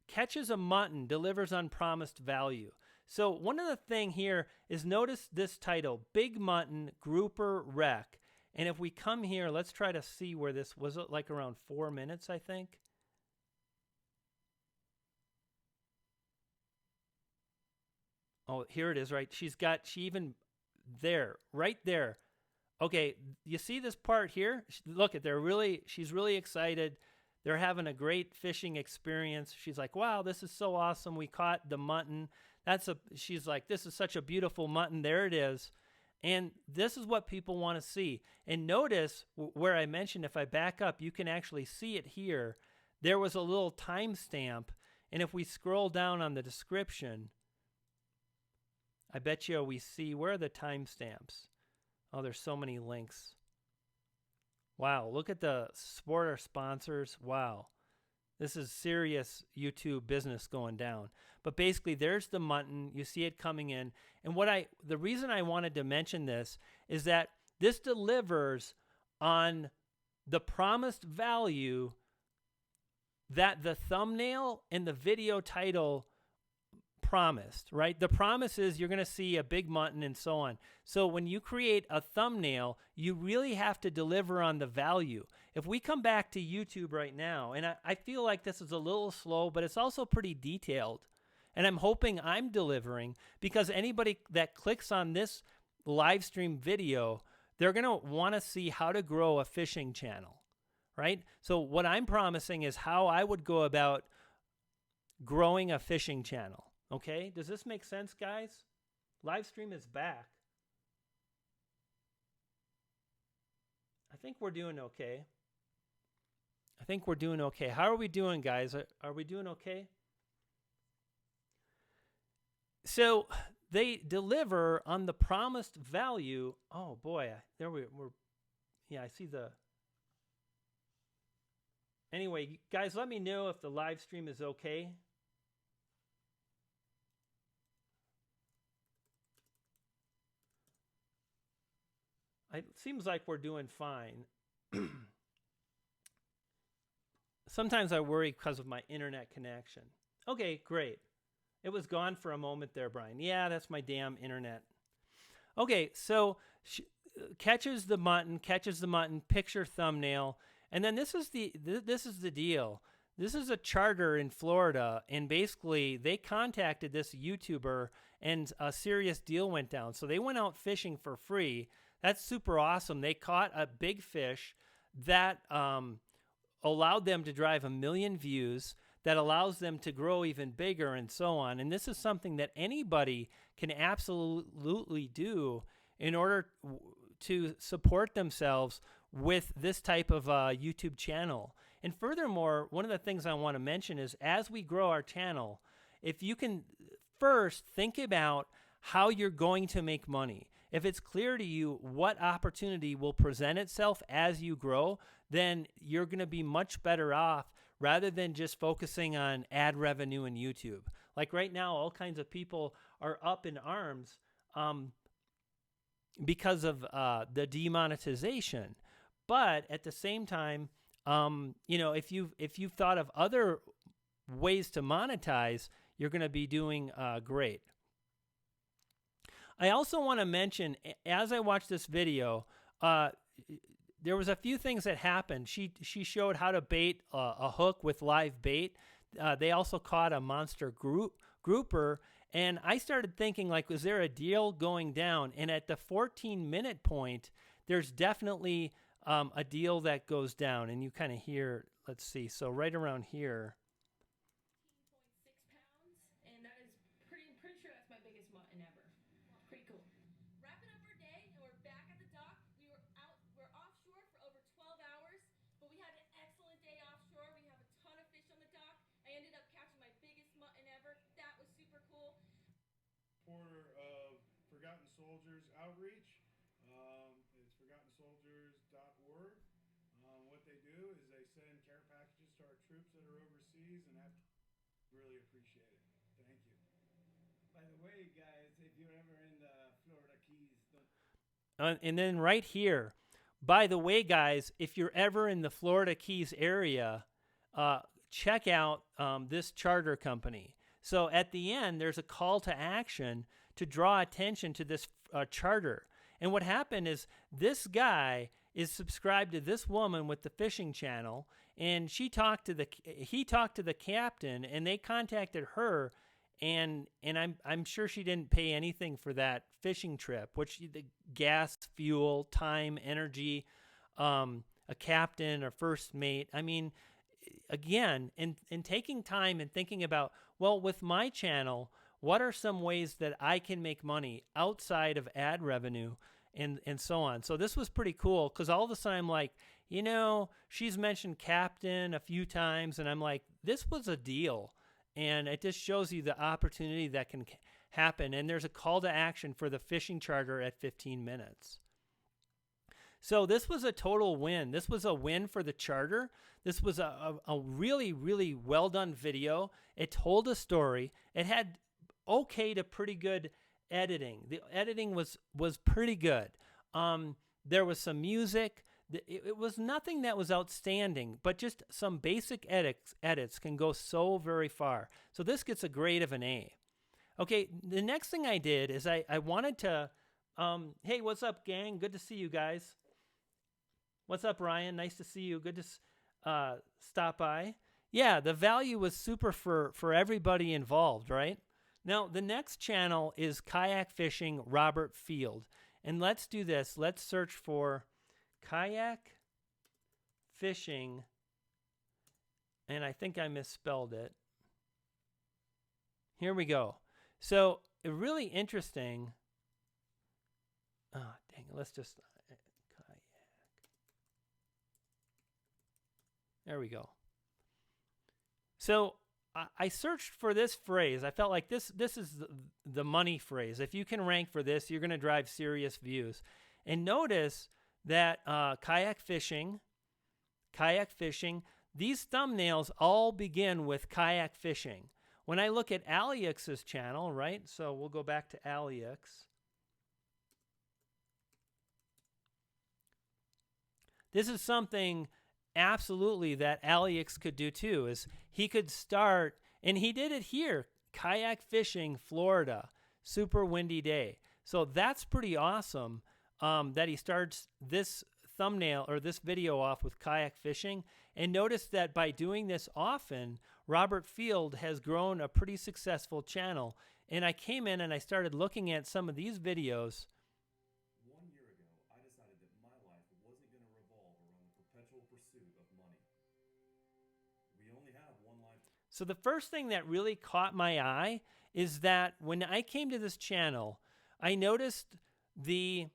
catches a mutton, delivers on promised value. So one of the thing here is notice this title, Big Mutton Grouper Wreck. And if we come here, let's try to see where this was. It like around 4 minutes, I think. Oh, here it is, right? She even there, right there. Okay, you see this part here? Look at she's really excited. They're having a great fishing experience. She's like, wow, this is so awesome. We caught the mutton. She's like, this is such a beautiful mutton. There it is. And this is what people want to see. And notice where I mentioned, if I back up, you can actually see it here. There was a little timestamp. And if we scroll down on the description, I bet you we see, where are the timestamps? Oh, there's so many links. Wow, look at the supporter sponsors. Wow. This is serious YouTube business going down. But basically, there's the mutton. You see it coming in. And the reason I wanted to mention this is that this delivers on the promised value that the thumbnail and the video title promised, right? The promise is you're going to see a big mutton and so on. So when you create a thumbnail, you really have to deliver on the value. If we come back to YouTube right now, and I feel like this is a little slow, but it's also pretty detailed. And I'm hoping I'm delivering, because anybody that clicks on this live stream video, they're going to want to see how to grow a fishing channel, right? So what I'm promising is how I would go about growing a fishing channel. Okay, does this make sense, guys? Live stream is back. I think we're doing okay. How are we doing, guys? Are we doing okay? So they deliver on the promised value. Oh boy, there we're. Yeah, I see the. Anyway, guys, let me know if the live stream is okay. It seems like we're doing fine. Sometimes I worry because of my internet connection. Okay, great. It was gone for a moment there, Brian. Yeah, that's my damn internet. Okay, so catches the mutton, picture thumbnail, and then this is the deal. This is a charter in Florida, and basically they contacted this YouTuber, and a serious deal went down. So they went out fishing for free. That's super awesome. They caught a big fish that allowed them to drive 1 million views, that allows them to grow even bigger, and so on. And this is something that anybody can absolutely do in order to support themselves with this type of YouTube channel. And furthermore, one of the things I want to mention is as we grow our channel, if you can first think about how you're going to make money. If it's clear to you what opportunity will present itself as you grow, then you're going to be much better off rather than just focusing on ad revenue in YouTube. Like right now, all kinds of people are up in arms because of the demonetization. But at the same time, if you've thought of other ways to monetize, you're going to be doing great. I also want to mention, as I watched this video, there was a few things that happened. She showed how to bait a hook with live bait. They also caught a monster grouper. And I started thinking, like, was there a deal going down? And at the 14-minute point, there's definitely a deal that goes down. And you kind of hear, let's see, so right around here.
6 pounds, and that is pretty sure that's my biggest mutton ever. Pretty cool. Wrapping up our day, and we're back at the dock. We're offshore for over 12 hours, but we had an excellent day offshore. We have a ton of fish on the dock. I ended up catching my biggest mutton ever. That was super cool.
Supporter of Forgotten Soldiers Outreach. It's forgottensoldiers.org. What they do is they send care packages to our troops that are overseas, and really appreciate it. Thank you.
By the way, guys, if you're ever in the Florida Keys,
And then right here, by the way, guys, if you're ever in the Florida Keys area, check out this charter company. So at the end, there's a call to action to draw attention to this charter. And what happened is this guy is subscribed to this woman with the fishing channel, and he talked to the captain, and they contacted her, and I'm sure she didn't pay anything for that fishing trip, which the gas, fuel, time, energy, a captain or first mate. I mean, again, in taking time and thinking about, well, with my channel, what are some ways that I can make money outside of ad revenue and so on. So this was pretty cool because all of a sudden I'm like, she's mentioned captain a few times, and I'm like, this was a deal. And it just shows you the opportunity that can happen. And there's a call to action for the fishing charter at 15 minutes. So this was a total win. This was a win for the charter. This was a really, really well done video. It told a story. It had okay to pretty good editing. The editing was pretty good. There was some music. It was nothing that was outstanding, but just some basic edits can go so very far. So this gets a grade of an A. Okay, the next thing I did is I wanted to, hey, what's up, gang? Good to see you guys. What's up, Ryan? Nice to see you. Good to stop by. Yeah, the value was super for everybody involved, right? Now, the next channel is Kayak Fishing Robert Field. And let's do this. Let's search for Kayak Fishing, and I think I misspelled it. Here we go. So, really interesting. Oh, dang it. Let's just kayak. There we go. So, I searched for this phrase. I felt like this is the money phrase. If you can rank for this, you're going to drive serious views. And notice that kayak fishing, these thumbnails all begin with kayak fishing. When I look at Aliex's channel, right? So we'll go back to Aliex. This is something absolutely that Aliex could do too, is he could start, and he did it here, kayak fishing, Florida, super windy day. So that's pretty awesome that he starts this thumbnail or this video off with kayak fishing. And notice that by doing this often, Robert Field has grown a pretty successful channel. And I came in and I started looking at some of these videos.
1 year ago, I decided that my life wasn't going to revolve around the perpetual pursuit of money. We only have one life.
So the first thing that really caught my eye is that when I came to this channel, I noticed the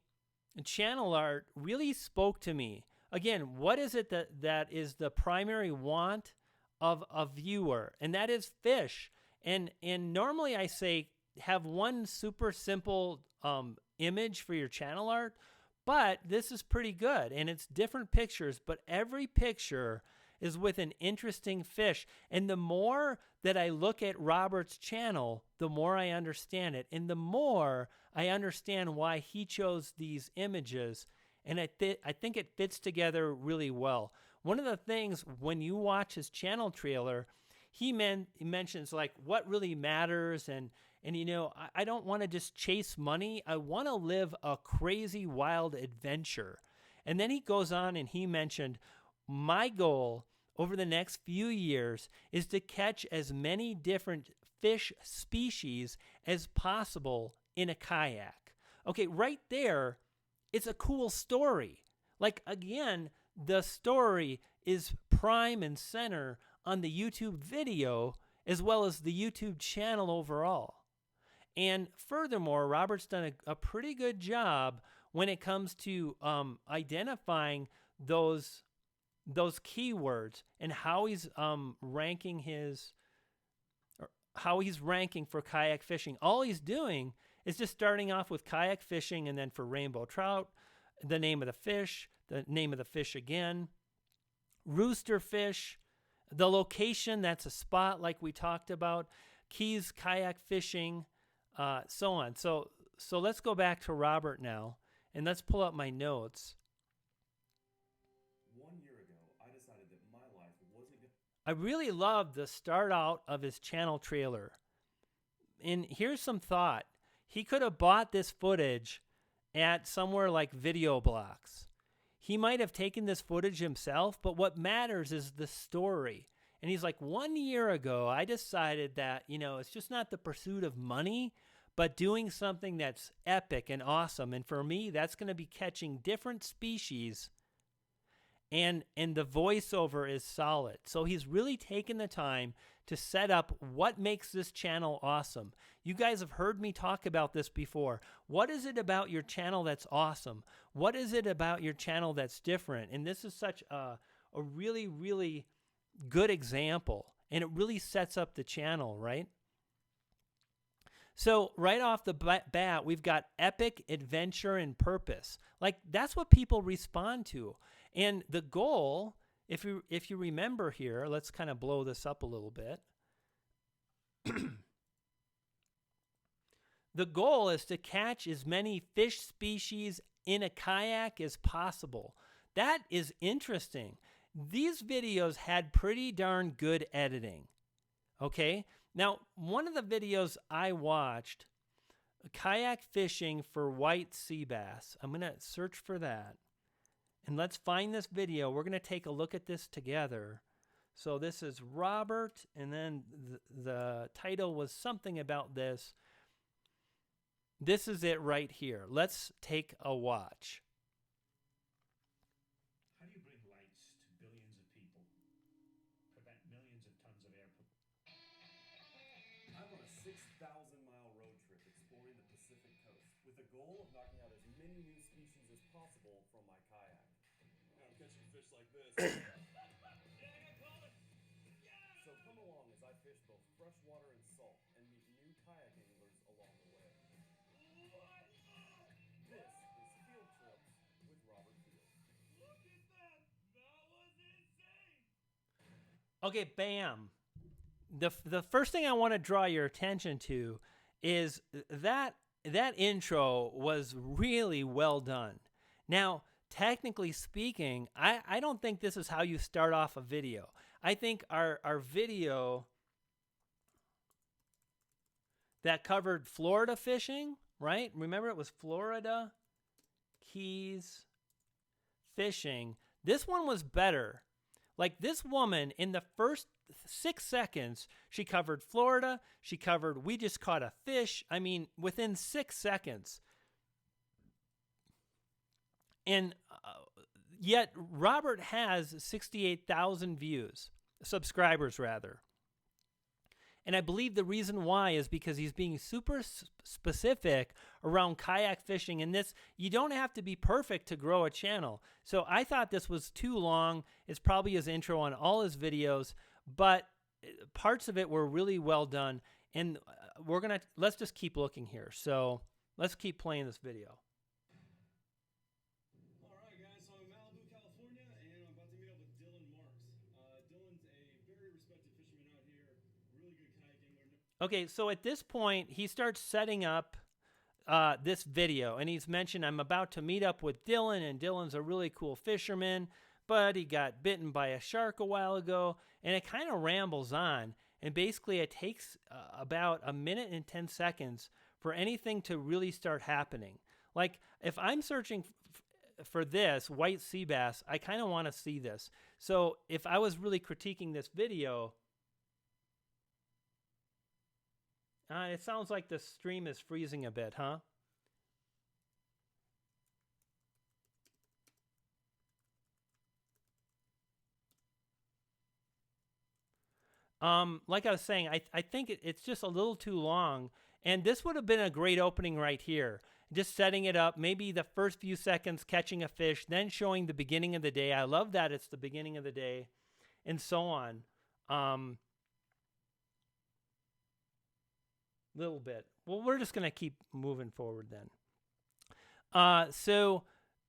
channel art really spoke to me. Again, what is it that is the primary want of a viewer? And that is fish. And normally I say have one super simple image for your channel art, but this is pretty good. And it's different pictures, but every picture is with an interesting fish. And the more that I look at Robert's channel, the more I understand it. And the more I understand why he chose these images. And I think it fits together really well. One of the things when you watch his channel trailer, he mentions like what really matters. And you know, I don't want to just chase money. I want to live a crazy, wild adventure. And then he goes on and he mentioned, my goal over the next few years is to catch as many different fish species as possible in a kayak. Okay, right there, it's a cool story. Like, again, the story is prime and center on the YouTube video as well as the YouTube channel overall. And furthermore, Robert's done a pretty good job when it comes to identifying those keywords and how he's ranking for kayak fishing. All he's doing is just starting off with kayak fishing, and then for rainbow trout, the name of the fish again, rooster fish, the location, that's a spot like we talked about, Keys kayak fishing, so on. So let's go back to Robert now, and let's pull up my notes.
1 year ago, I decided that my life wasn't going to...
I really love the start out of his channel trailer. And here's some thought. He could have bought this footage at somewhere like Video Blocks. He might have taken this footage himself, but what matters is the story. And he's like, 1 year ago, I decided that, you know, it's just not the pursuit of money, but doing something that's epic and awesome. And for me, that's going to be catching different species. And the voiceover is solid. So he's really taken the time to set up what makes this channel awesome. You guys have heard me talk about this before. What is it about your channel that's awesome? What is it about your channel that's different? And this is such a really, really good example. And it really sets up the channel, right? So right off the bat, we've got epic, adventure, and purpose. Like, that's what people respond to. And the goal, if you remember here, let's kind of blow this up a little bit. The goal is to catch as many fish species in a kayak as possible. That is interesting. These videos had pretty darn good editing. Okay? Now, one of the videos I watched, kayak fishing for white sea bass. I'm going to search for that. And let's find this video. We're going to take a look at this together. So this is Robert, and then the title was something about this. This is it right here. Let's take a watch.
How do you bring lights to billions of people? Prevent millions of tons of air pollution?
I'm on a 6,000-mile road trip exploring the Pacific coast with the goal of knocking out as many new species as possible from my kayak.
I'm catching fish like this.
So come along as I fish both freshwater and salt and meet new kayak anglers along the way. This is Field Trips with Robert Field.
Look at that! That was insane!
Okay, bam. The first thing I want to draw your attention to is that intro was really well done. Now, technically speaking, I don't think this is how you start off a video. I think our video that covered Florida fishing, right? Remember, it was Florida Keys fishing. This one was better. Like, this woman, in the first 6 seconds, she covered Florida. She covered, we just caught a fish. I mean, within 6 seconds. And yet, Robert has 68,000 subscribers rather. And I believe the reason why is because he's being super specific around kayak fishing. And this, you don't have to be perfect to grow a channel. So I thought this was too long. It's probably his intro on all his videos, but parts of it were really well done. And let's just keep looking here. So let's keep playing this video.
All right, guys, so I'm in Malibu, California, and I'm about to meet up with Dylan Marks. Dylan's a very respected fisherman out here, really good kayak angler.
Okay, so at this point, he starts setting up this video, and he's mentioned, I'm about to meet up with Dylan, and Dylan's a really cool fisherman, but he got bitten by a shark a while ago, and it kind of rambles on, and basically it takes about 1 minute and 10 seconds for anything to really start happening. Like, if I'm searching for this, white sea bass, I kind of want to see this. So if I was really critiquing this video, it sounds like the stream is freezing a bit, huh? Like I was saying, I think it's just a little too long. And this would have been a great opening right here. Just setting it up, maybe the first few seconds catching a fish, then showing the beginning of the day. I love that it's the beginning of the day, and so on. Little bit. Well, we're just going to keep moving forward then. So,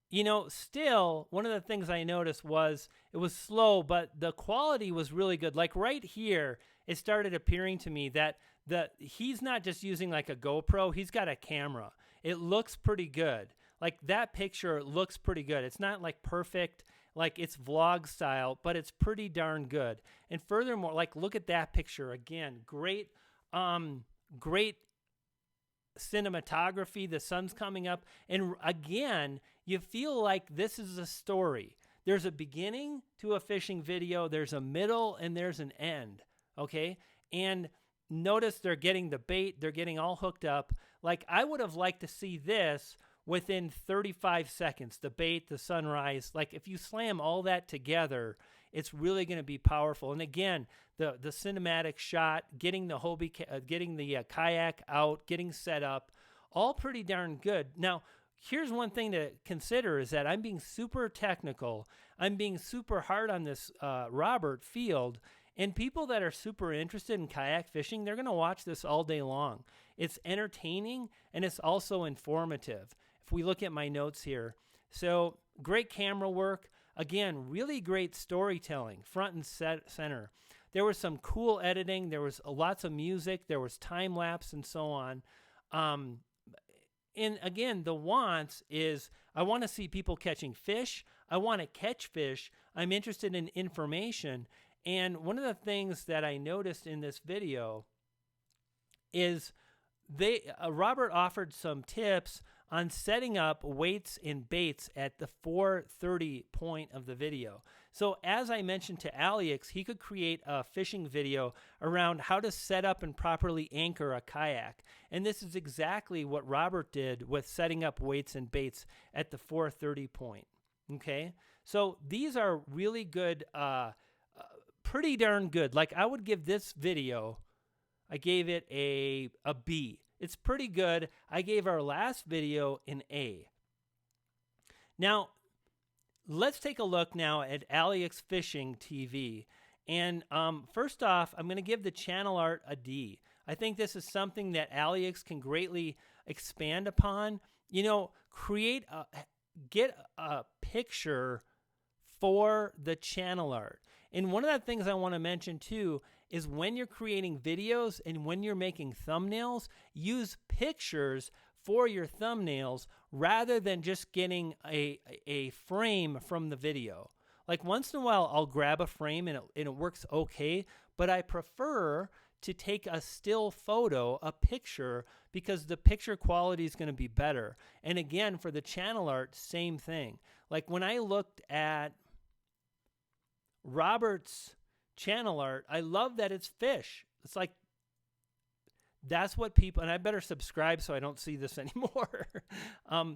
you know, still, one of the things I noticed was it was slow, but the quality was really good. Like right here, it started appearing to me that he's not just using like a GoPro, he's got a camera. It looks pretty good. Like that picture looks pretty good. It's not like perfect, like it's vlog style, but it's pretty darn good. And furthermore, like look at that picture again. Great cinematography. The sun's coming up. And again, you feel like this is a story. There's a beginning to a fishing video. There's a middle and there's an end. Okay. And notice they're getting the bait. They're getting all hooked up. Like I would have liked to see this within 35 seconds, the bait, the sunrise. Like if you slam all that together, it's really going to be powerful. And again, the cinematic shot, getting the Hobie, getting the kayak out, getting set up, all pretty darn good. Now, here's one thing to consider is that I'm being super technical. I'm being super hard on this Robert Field. And people that are super interested in kayak fishing, they're going to watch this all day long. It's entertaining and it's also informative. If we look at my notes here. So great camera work. Again, really great storytelling, front and center. There was some cool editing. There was lots of music. There was time lapse and so on. And again, the wants is I want to see people catching fish. I want to catch fish. I'm interested in information. And one of the things that I noticed in this video is Robert offered some tips on setting up weights and baits at the 4:30 point of the video. So as I mentioned to Alex, he could create a fishing video around how to set up and properly anchor a kayak. And this is exactly what Robert did with setting up weights and baits at the 4:30 point. Okay, so these are really good, pretty darn good. Like I would give this video, I gave it a B. It's pretty good. I gave our last video an A. Now, let's take a look now at Alex Fishing TV. And first off, I'm going to give the channel art a D. I think this is something that Alex can greatly expand upon. You know, get a picture for the channel art. And one of the things I want to mention too is when you're creating videos and when you're making thumbnails, use pictures for your thumbnails rather than just getting a frame from the video. Like once in a while, I'll grab a frame and it works okay, but I prefer to take a still photo, a picture, because the picture quality is going to be better. And again, for the channel art, same thing. Like when I looked at Robert's channel art, I love that it's fish. It's like, that's what people, and I better subscribe so I don't see this anymore.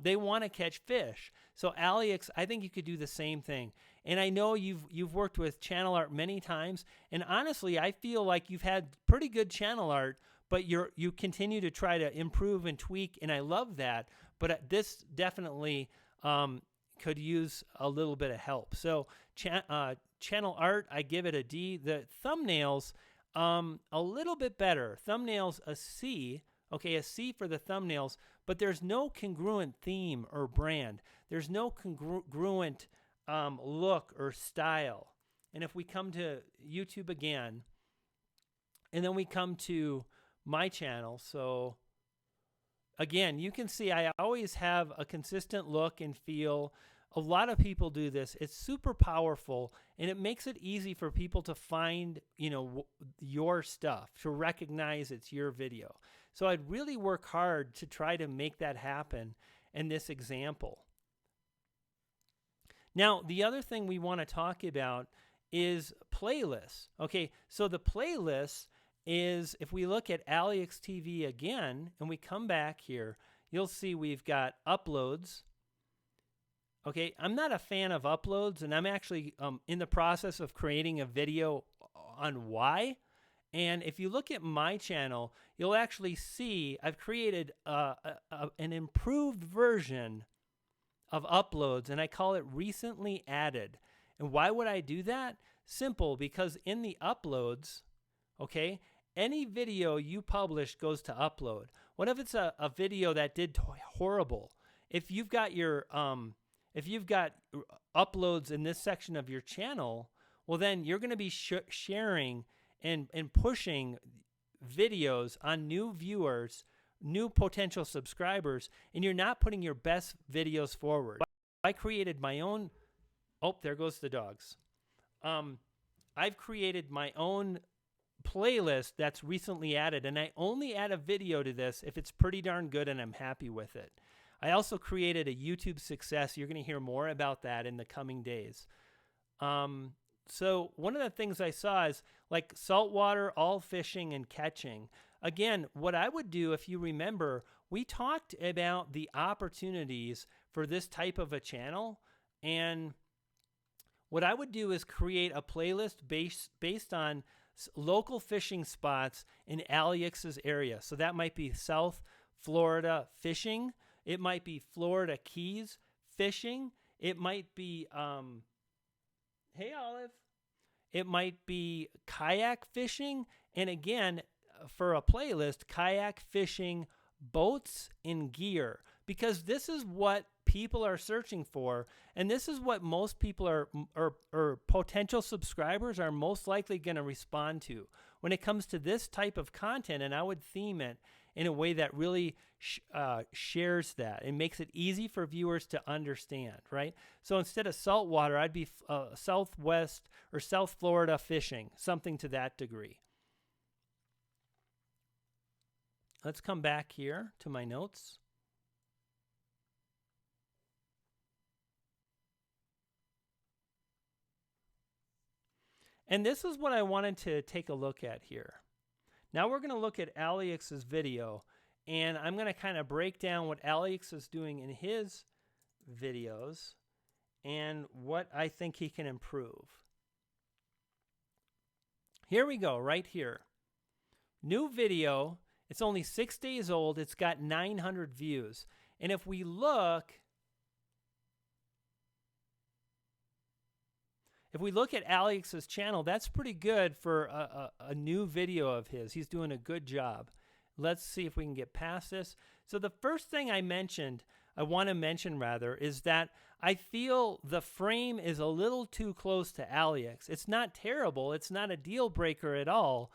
They want to catch fish. So Alex, I think you could do the same thing. And I know you've worked with channel art many times, and honestly, I feel like you've had pretty good channel art, but you continue to try to improve and tweak, and I love that. But this definitely could use a little bit of help. So channel art, I give it a D. The thumbnails, a little bit better. Thumbnails, a C. Okay, a C for the thumbnails, but there's no congruent theme or brand. There's no congruent look or style. And if we come to YouTube again, and then we come to my channel, so again, you can see I always have a consistent look and feel. A lot of people do this. It's super powerful, and it makes it easy for people to find, your stuff, to recognize it's your video. So I'd really work hard to try to make that happen in this example. Now, the other thing we want to talk about is playlists. Okay, so the playlist is, if we look at Alex TV again, and we come back here, you'll see we've got uploads. Okay, I'm not a fan of uploads, and I'm actually in the process of creating a video on why. And if you look at my channel, you'll actually see I've created an improved version of uploads, and I call it recently added. And why would I do that? Simple, because in the uploads, okay, any video you publish goes to upload. What if it's a video that did horrible? If you've got your uploads in this section of your channel, well, then you're going to be sharing and pushing videos on new viewers, new potential subscribers, and you're not putting your best videos forward. I created my own. Oh, there goes the dogs. I've created my own playlist that's recently added, and I only add a video to this if it's pretty darn good and I'm happy with it. I also created a YouTube success. You're going to hear more about that in the coming days. So one of the things I saw is like saltwater, all fishing and catching. Again, what I would do, if you remember, we talked about the opportunities for this type of a channel. And what I would do is create a playlist based on local fishing spots in Alex's area. So that might be South Florida fishing. It might be Florida Keys fishing. It might be, hey, Olive. It might be kayak fishing. And again, for a playlist, kayak fishing, boats, and gear. Because this is what people are searching for. And this is what most people or potential subscribers are most likely going to respond to when it comes to this type of content. And I would theme it in a way that really shares that. It makes it easy for viewers to understand, right? So instead of saltwater, I'd be Southwest or South Florida fishing, something to that degree. Let's come back here to my notes. And this is what I wanted to take a look at here. Now we're going to look at Alex's video, and I'm going to kind of break down what Alex is doing in his videos and what I think he can improve. Here we go, right here. New video. It's only 6 days old. It's got 900 views. And if we look if we look at Alex's channel, that's pretty good for a new video of his. He's doing a good job. Let's see if we can get past this. So the first thing I want to mention rather, is that I feel the frame is a little too close to Alex. It's not terrible. It's not a deal breaker at all.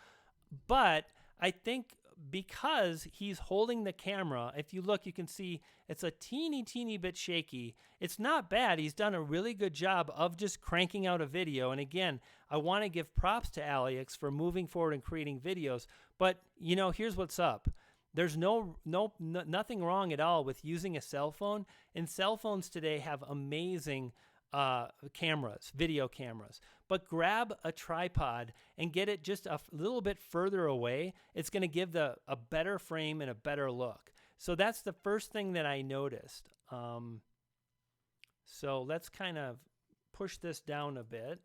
But I think because he's holding the camera, if you look, you can see it's a teeny bit shaky. It's not bad. He's done a really good job of just cranking out a video. And again, I want to give props to Alex for moving forward and creating videos. But, here's what's up. There's nothing wrong at all with using a cell phone. And cell phones today have amazing cameras, video cameras. But grab a tripod and get it just a little bit further away. It's going to give a better frame and a better look. So that's the first thing that I noticed. So let's kind of push this down a bit.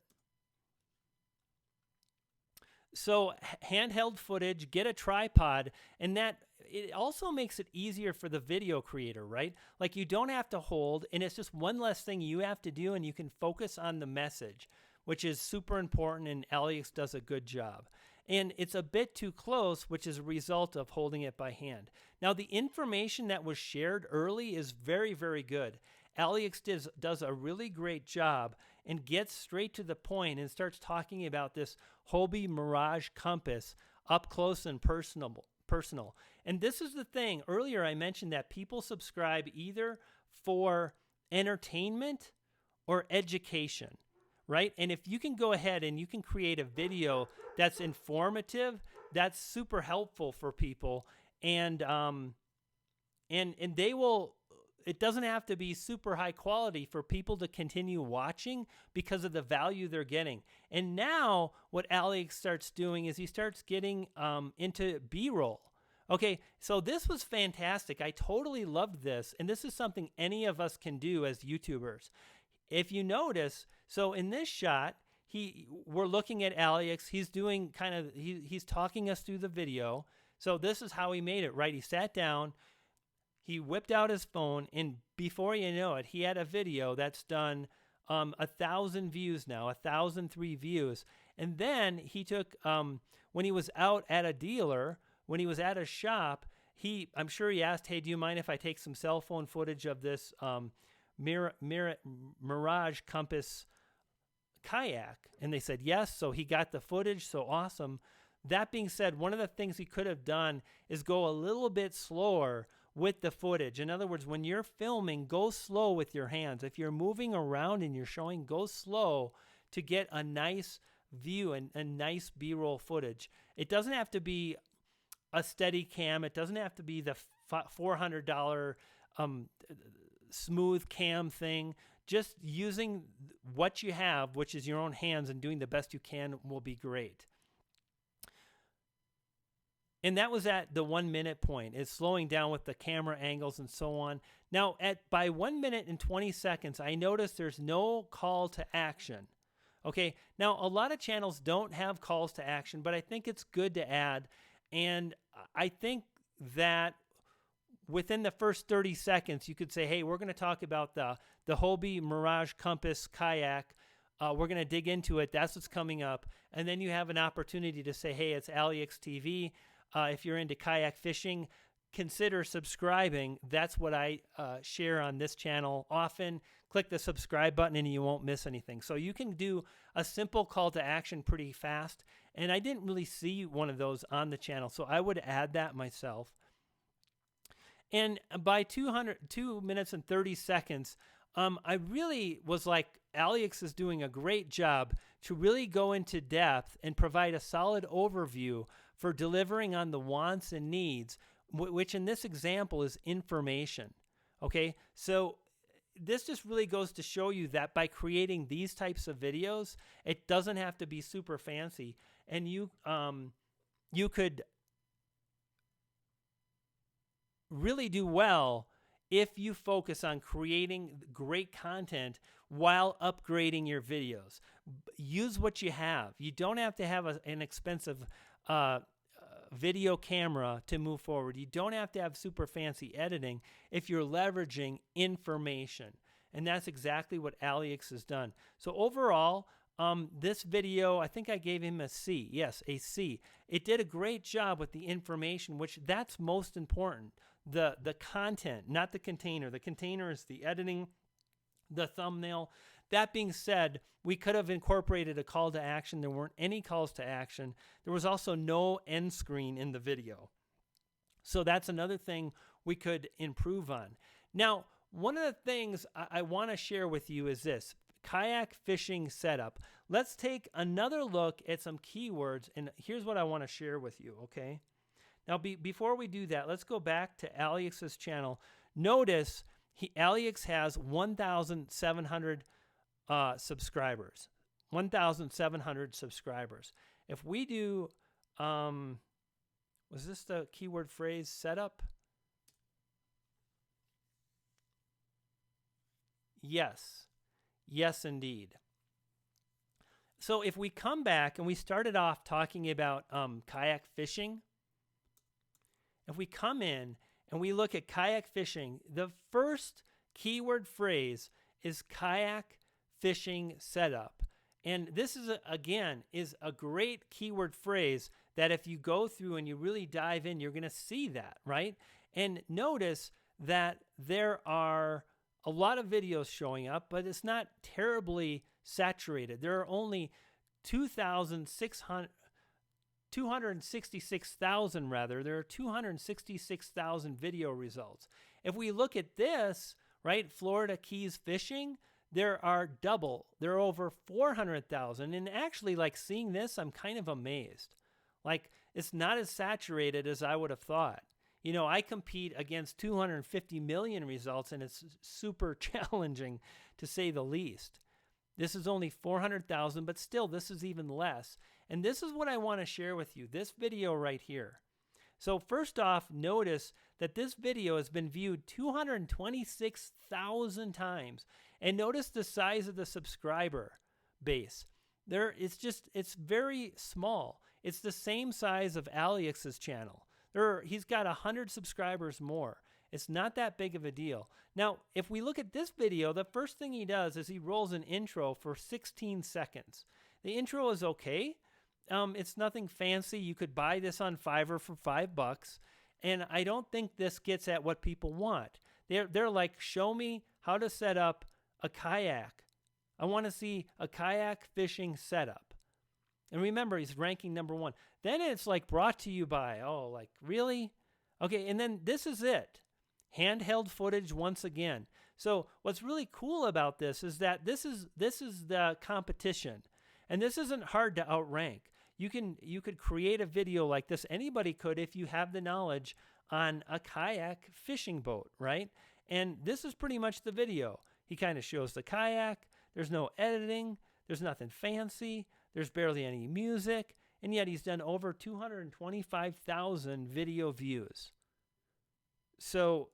So handheld footage, get a tripod, and that it also makes it easier for the video creator, right? Like you don't have to hold, and it's just one less thing you have to do, and you can focus on the message, which is super important, and Alex does a good job. And it's a bit too close, which is a result of holding it by hand. Now, the information that was shared early is very, very good. Alex does a really great job and gets straight to the point and starts talking about this Hobie Mirage compass up close and personal. And this is the thing. Earlier I mentioned that people subscribe either for entertainment or education, right? And if you can go ahead and you can create a video that's informative, that's super helpful for people. And they will, it doesn't have to be super high quality for people to continue watching because of the value they're getting. And now what Alex starts doing is he starts getting into B-roll. Okay, so this was fantastic. I totally loved this. And this is something any of us can do as YouTubers. If you notice, so in this shot, we're looking at Alex. He's doing he's talking us through the video. So this is how he made it, right? He sat down, he whipped out his phone, and before you know it, he had a video that's done 1,000 views now, 1,003 views. And then he took, when he was out at a dealer, when he was at a shop, I'm sure he asked, hey, do you mind if I take some cell phone footage of this Mirage Compass kayak? And they said yes. So he got the footage. So awesome. That being said, one of the things he could have done is go a little bit slower with the footage. In other words, when you're filming, go slow with your hands. If you're moving around and you're showing, go slow to get a nice view and a nice B-roll footage. It doesn't have to be a steady cam. It doesn't have to be the $400 smooth cam thing. Just using what you have, which is your own hands, and doing the best you can will be great. And that was at the 1 minute point. It's slowing down with the camera angles and so on. Now, by 1 minute and 20 seconds, I noticed there's no call to action. Okay, now a lot of channels don't have calls to action, but I think it's good to add. And I think that within the first 30 seconds, you could say, hey, we're going to talk about the Hobie Mirage Compass kayak. We're going to dig into it. That's what's coming up. And then you have an opportunity to say, hey, it's Alex TV. If you're into kayak fishing, consider subscribing. That's what I share on this channel often. Click the subscribe button and you won't miss anything. So you can do a simple call to action pretty fast. And I didn't really see one of those on the channel, so I would add that myself. And by 2 minutes and 30 seconds, I really was like, Alex is doing a great job to really go into depth and provide a solid overview for delivering on the wants and needs, which in this example is information. Okay, so this just really goes to show you that by creating these types of videos, it doesn't have to be super fancy, and you could really do well if you focus on creating great content while upgrading your videos. Use what you have. You don't have to have an expensive video camera to move forward. You don't have to have super fancy editing if you're leveraging information. And that's exactly what Alex has done. So overall, this video, I think I gave him a C. Yes, a C. It did a great job with the information, which that's most important. The content, not the container. The container is the editing, the thumbnail. That being said, we could have incorporated a call to action. There weren't any calls to action. There was also no end screen in the video. So that's another thing we could improve on. Now, one of the things I want to share with you is this kayak fishing setup. Let's take another look at some keywords, and here's what I want to share with you, okay? Now, before we do that, let's go back to Alex's channel. Notice Alex has 1,700 subscribers. 1,700 subscribers. If we do, was this the keyword phrase setup? Yes. Yes, indeed. So if we come back and we started off talking about kayak fishing, if we come in and we look at kayak fishing, the first keyword phrase is kayak fishing setup. And this is, again, is a great keyword phrase that if you go through and you really dive in, you're going to see that, right? And notice that there are a lot of videos showing up, but it's not terribly saturated. There are only 266,000 rather. There are 266,000 video results. If we look at this, right, Florida Keys fishing, there are double. There are over 400,000. And actually, like seeing this, I'm kind of amazed. Like, it's not as saturated as I would have thought. You know, I compete against 250 million results, and it's super challenging to say the least. This is only 400,000, but still, this is even less. And this is what I want to share with you, this video right here. So first off, notice that this video has been viewed 226,000 times. And notice the size of the subscriber base. It's very small. It's the same size of Alex's channel. He's got 100 subscribers more. It's not that big of a deal. Now, if we look at this video, the first thing he does is he rolls an intro for 16 seconds. The intro is okay. It's nothing fancy. You could buy this on Fiverr for $5, and I don't think this gets at what people want. They're like, show me how to set up a kayak. I want to see a kayak fishing setup. And remember, he's ranking #1. Then it's like brought to you by, like really? Okay, and then this is it. Handheld footage once again. So what's really cool about this is that this is the competition. And this isn't hard to outrank. You could create a video like this. Anybody could if you have the knowledge on a kayak fishing boat, right? And this is pretty much the video. He kind of shows the kayak. There's no editing. There's nothing fancy. There's barely any music. And yet he's done over 225,000 video views. So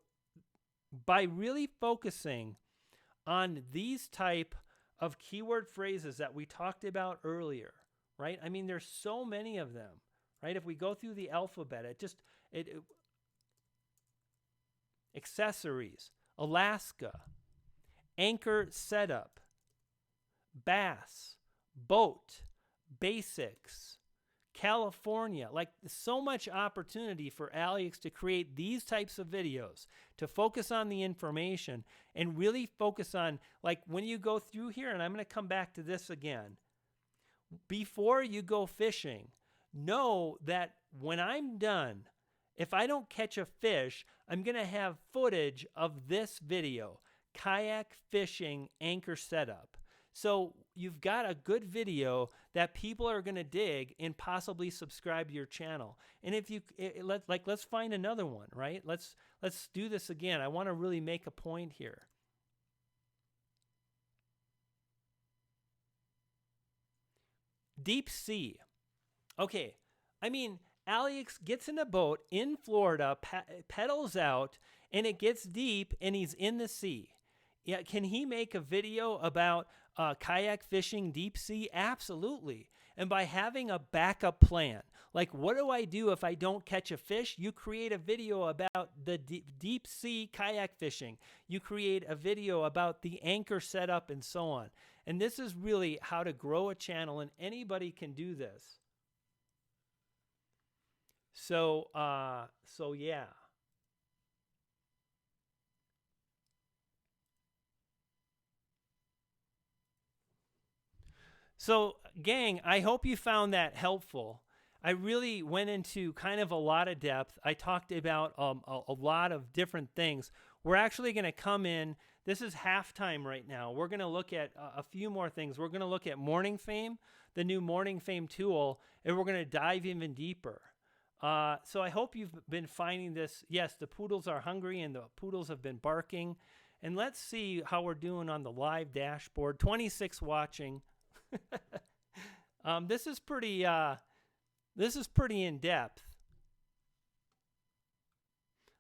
by really focusing on these type of keyword phrases that we talked about earlier, right? I mean, there's so many of them, right? If we go through the alphabet, accessories, Alaska, anchor setup, bass, boat, basics, California. Like, so much opportunity for Alex to create these types of videos, to focus on the information and really focus on, like, when you go through here, and I'm going to come back to this again, before you go fishing, know that when I'm done, if I don't catch a fish, I'm going to have footage of this video, kayak fishing anchor setup. So you've got a good video that people are going to dig and possibly subscribe to your channel. And if you let's find another one, right? Let's do this again. I want to really make a point here. Deep sea. Okay. I mean, Alex gets in a boat in Florida, pedals out, and it gets deep, and he's in the sea. Yeah, can he make a video about kayak fishing deep sea? Absolutely. And by having a backup plan, Like, what do I do if I don't catch a fish? You create a video about the deep sea kayak fishing. You create a video about the anchor setup and so on. And this is really how to grow a channel, and anybody can do this. So yeah. So, gang, I hope you found that helpful. I really went into kind of a lot of depth. I talked about a lot of different things. We're actually going to come in. This is halftime right now. We're going to look at a few more things. We're going to look at Morning Fame, the new Morning Fame tool, and we're going to dive even deeper. So I hope you've been finding this. Yes, the poodles are hungry and the poodles have been barking. And let's see how we're doing on the live dashboard. 26 watching. This is pretty in depth.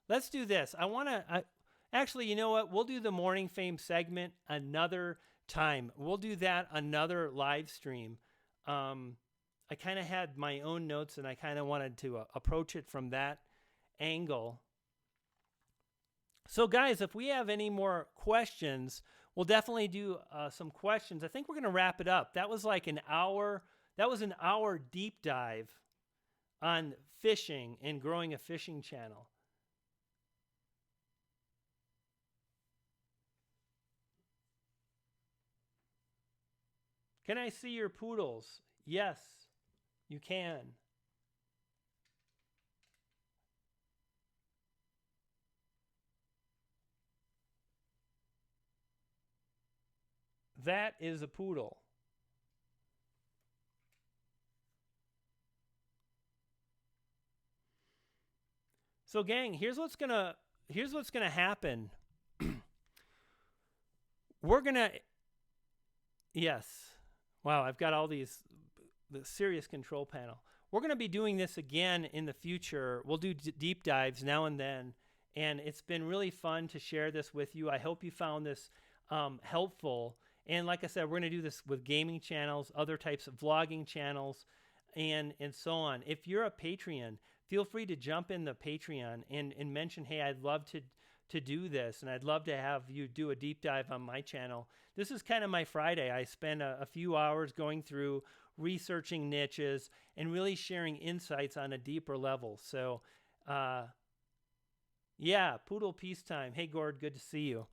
Let's do this. Actually, you know what? We'll do the Morning Fame segment another time. We'll do that another live stream. I kind of had my own notes, and I kind of wanted to approach it from that angle. So, guys, if we have any more questions, we'll definitely do some questions. I think we're going to wrap it up. That was like an hour. That was an hour deep dive on fishing and growing a fishing channel. Can I see your poodles? Yes, you can. That is a poodle. So, gang, here's what's gonna happen. We're gonna, yes. Wow, I've got all the serious control panel. We're gonna be doing this again in the future. We'll do deep dives now and then, and it's been really fun to share this with you. I hope you found this helpful. And like I said, we're gonna do this with gaming channels, other types of vlogging channels, and so on. If you're a Patreon, feel free to jump in the Patreon and mention, hey, I'd love to do this, and I'd love to have you do a deep dive on my channel. This is kind of my Friday. I spend a few hours going through researching niches and really sharing insights on a deeper level. So, yeah, Poodle Peacetime. Hey, Gord, good to see you.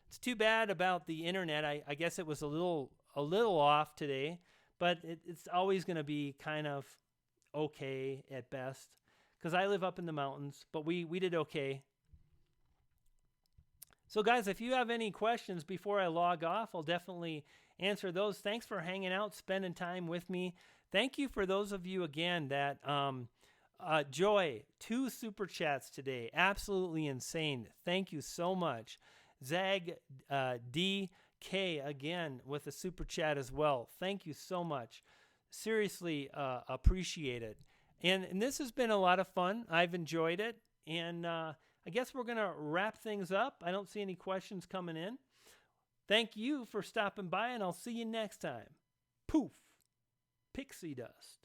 It's too bad about the internet. I guess it was a little off today, but it's always going to be kind of okay at best, because I live up in the mountains, but we did okay. So, guys, if you have any questions before I log off, I'll definitely answer those. Thanks for hanging out, spending time with me. Thank you for those of you, again, that Joy, 2 super chats today. Absolutely insane. Thank you so much. Zag DK, again, with a super chat as well. Thank you so much. Seriously appreciate it. And this has been a lot of fun. I've enjoyed it. And I guess we're going to wrap things up. I don't see any questions coming in. Thank you for stopping by, and I'll see you next time. Poof. Pixie dust.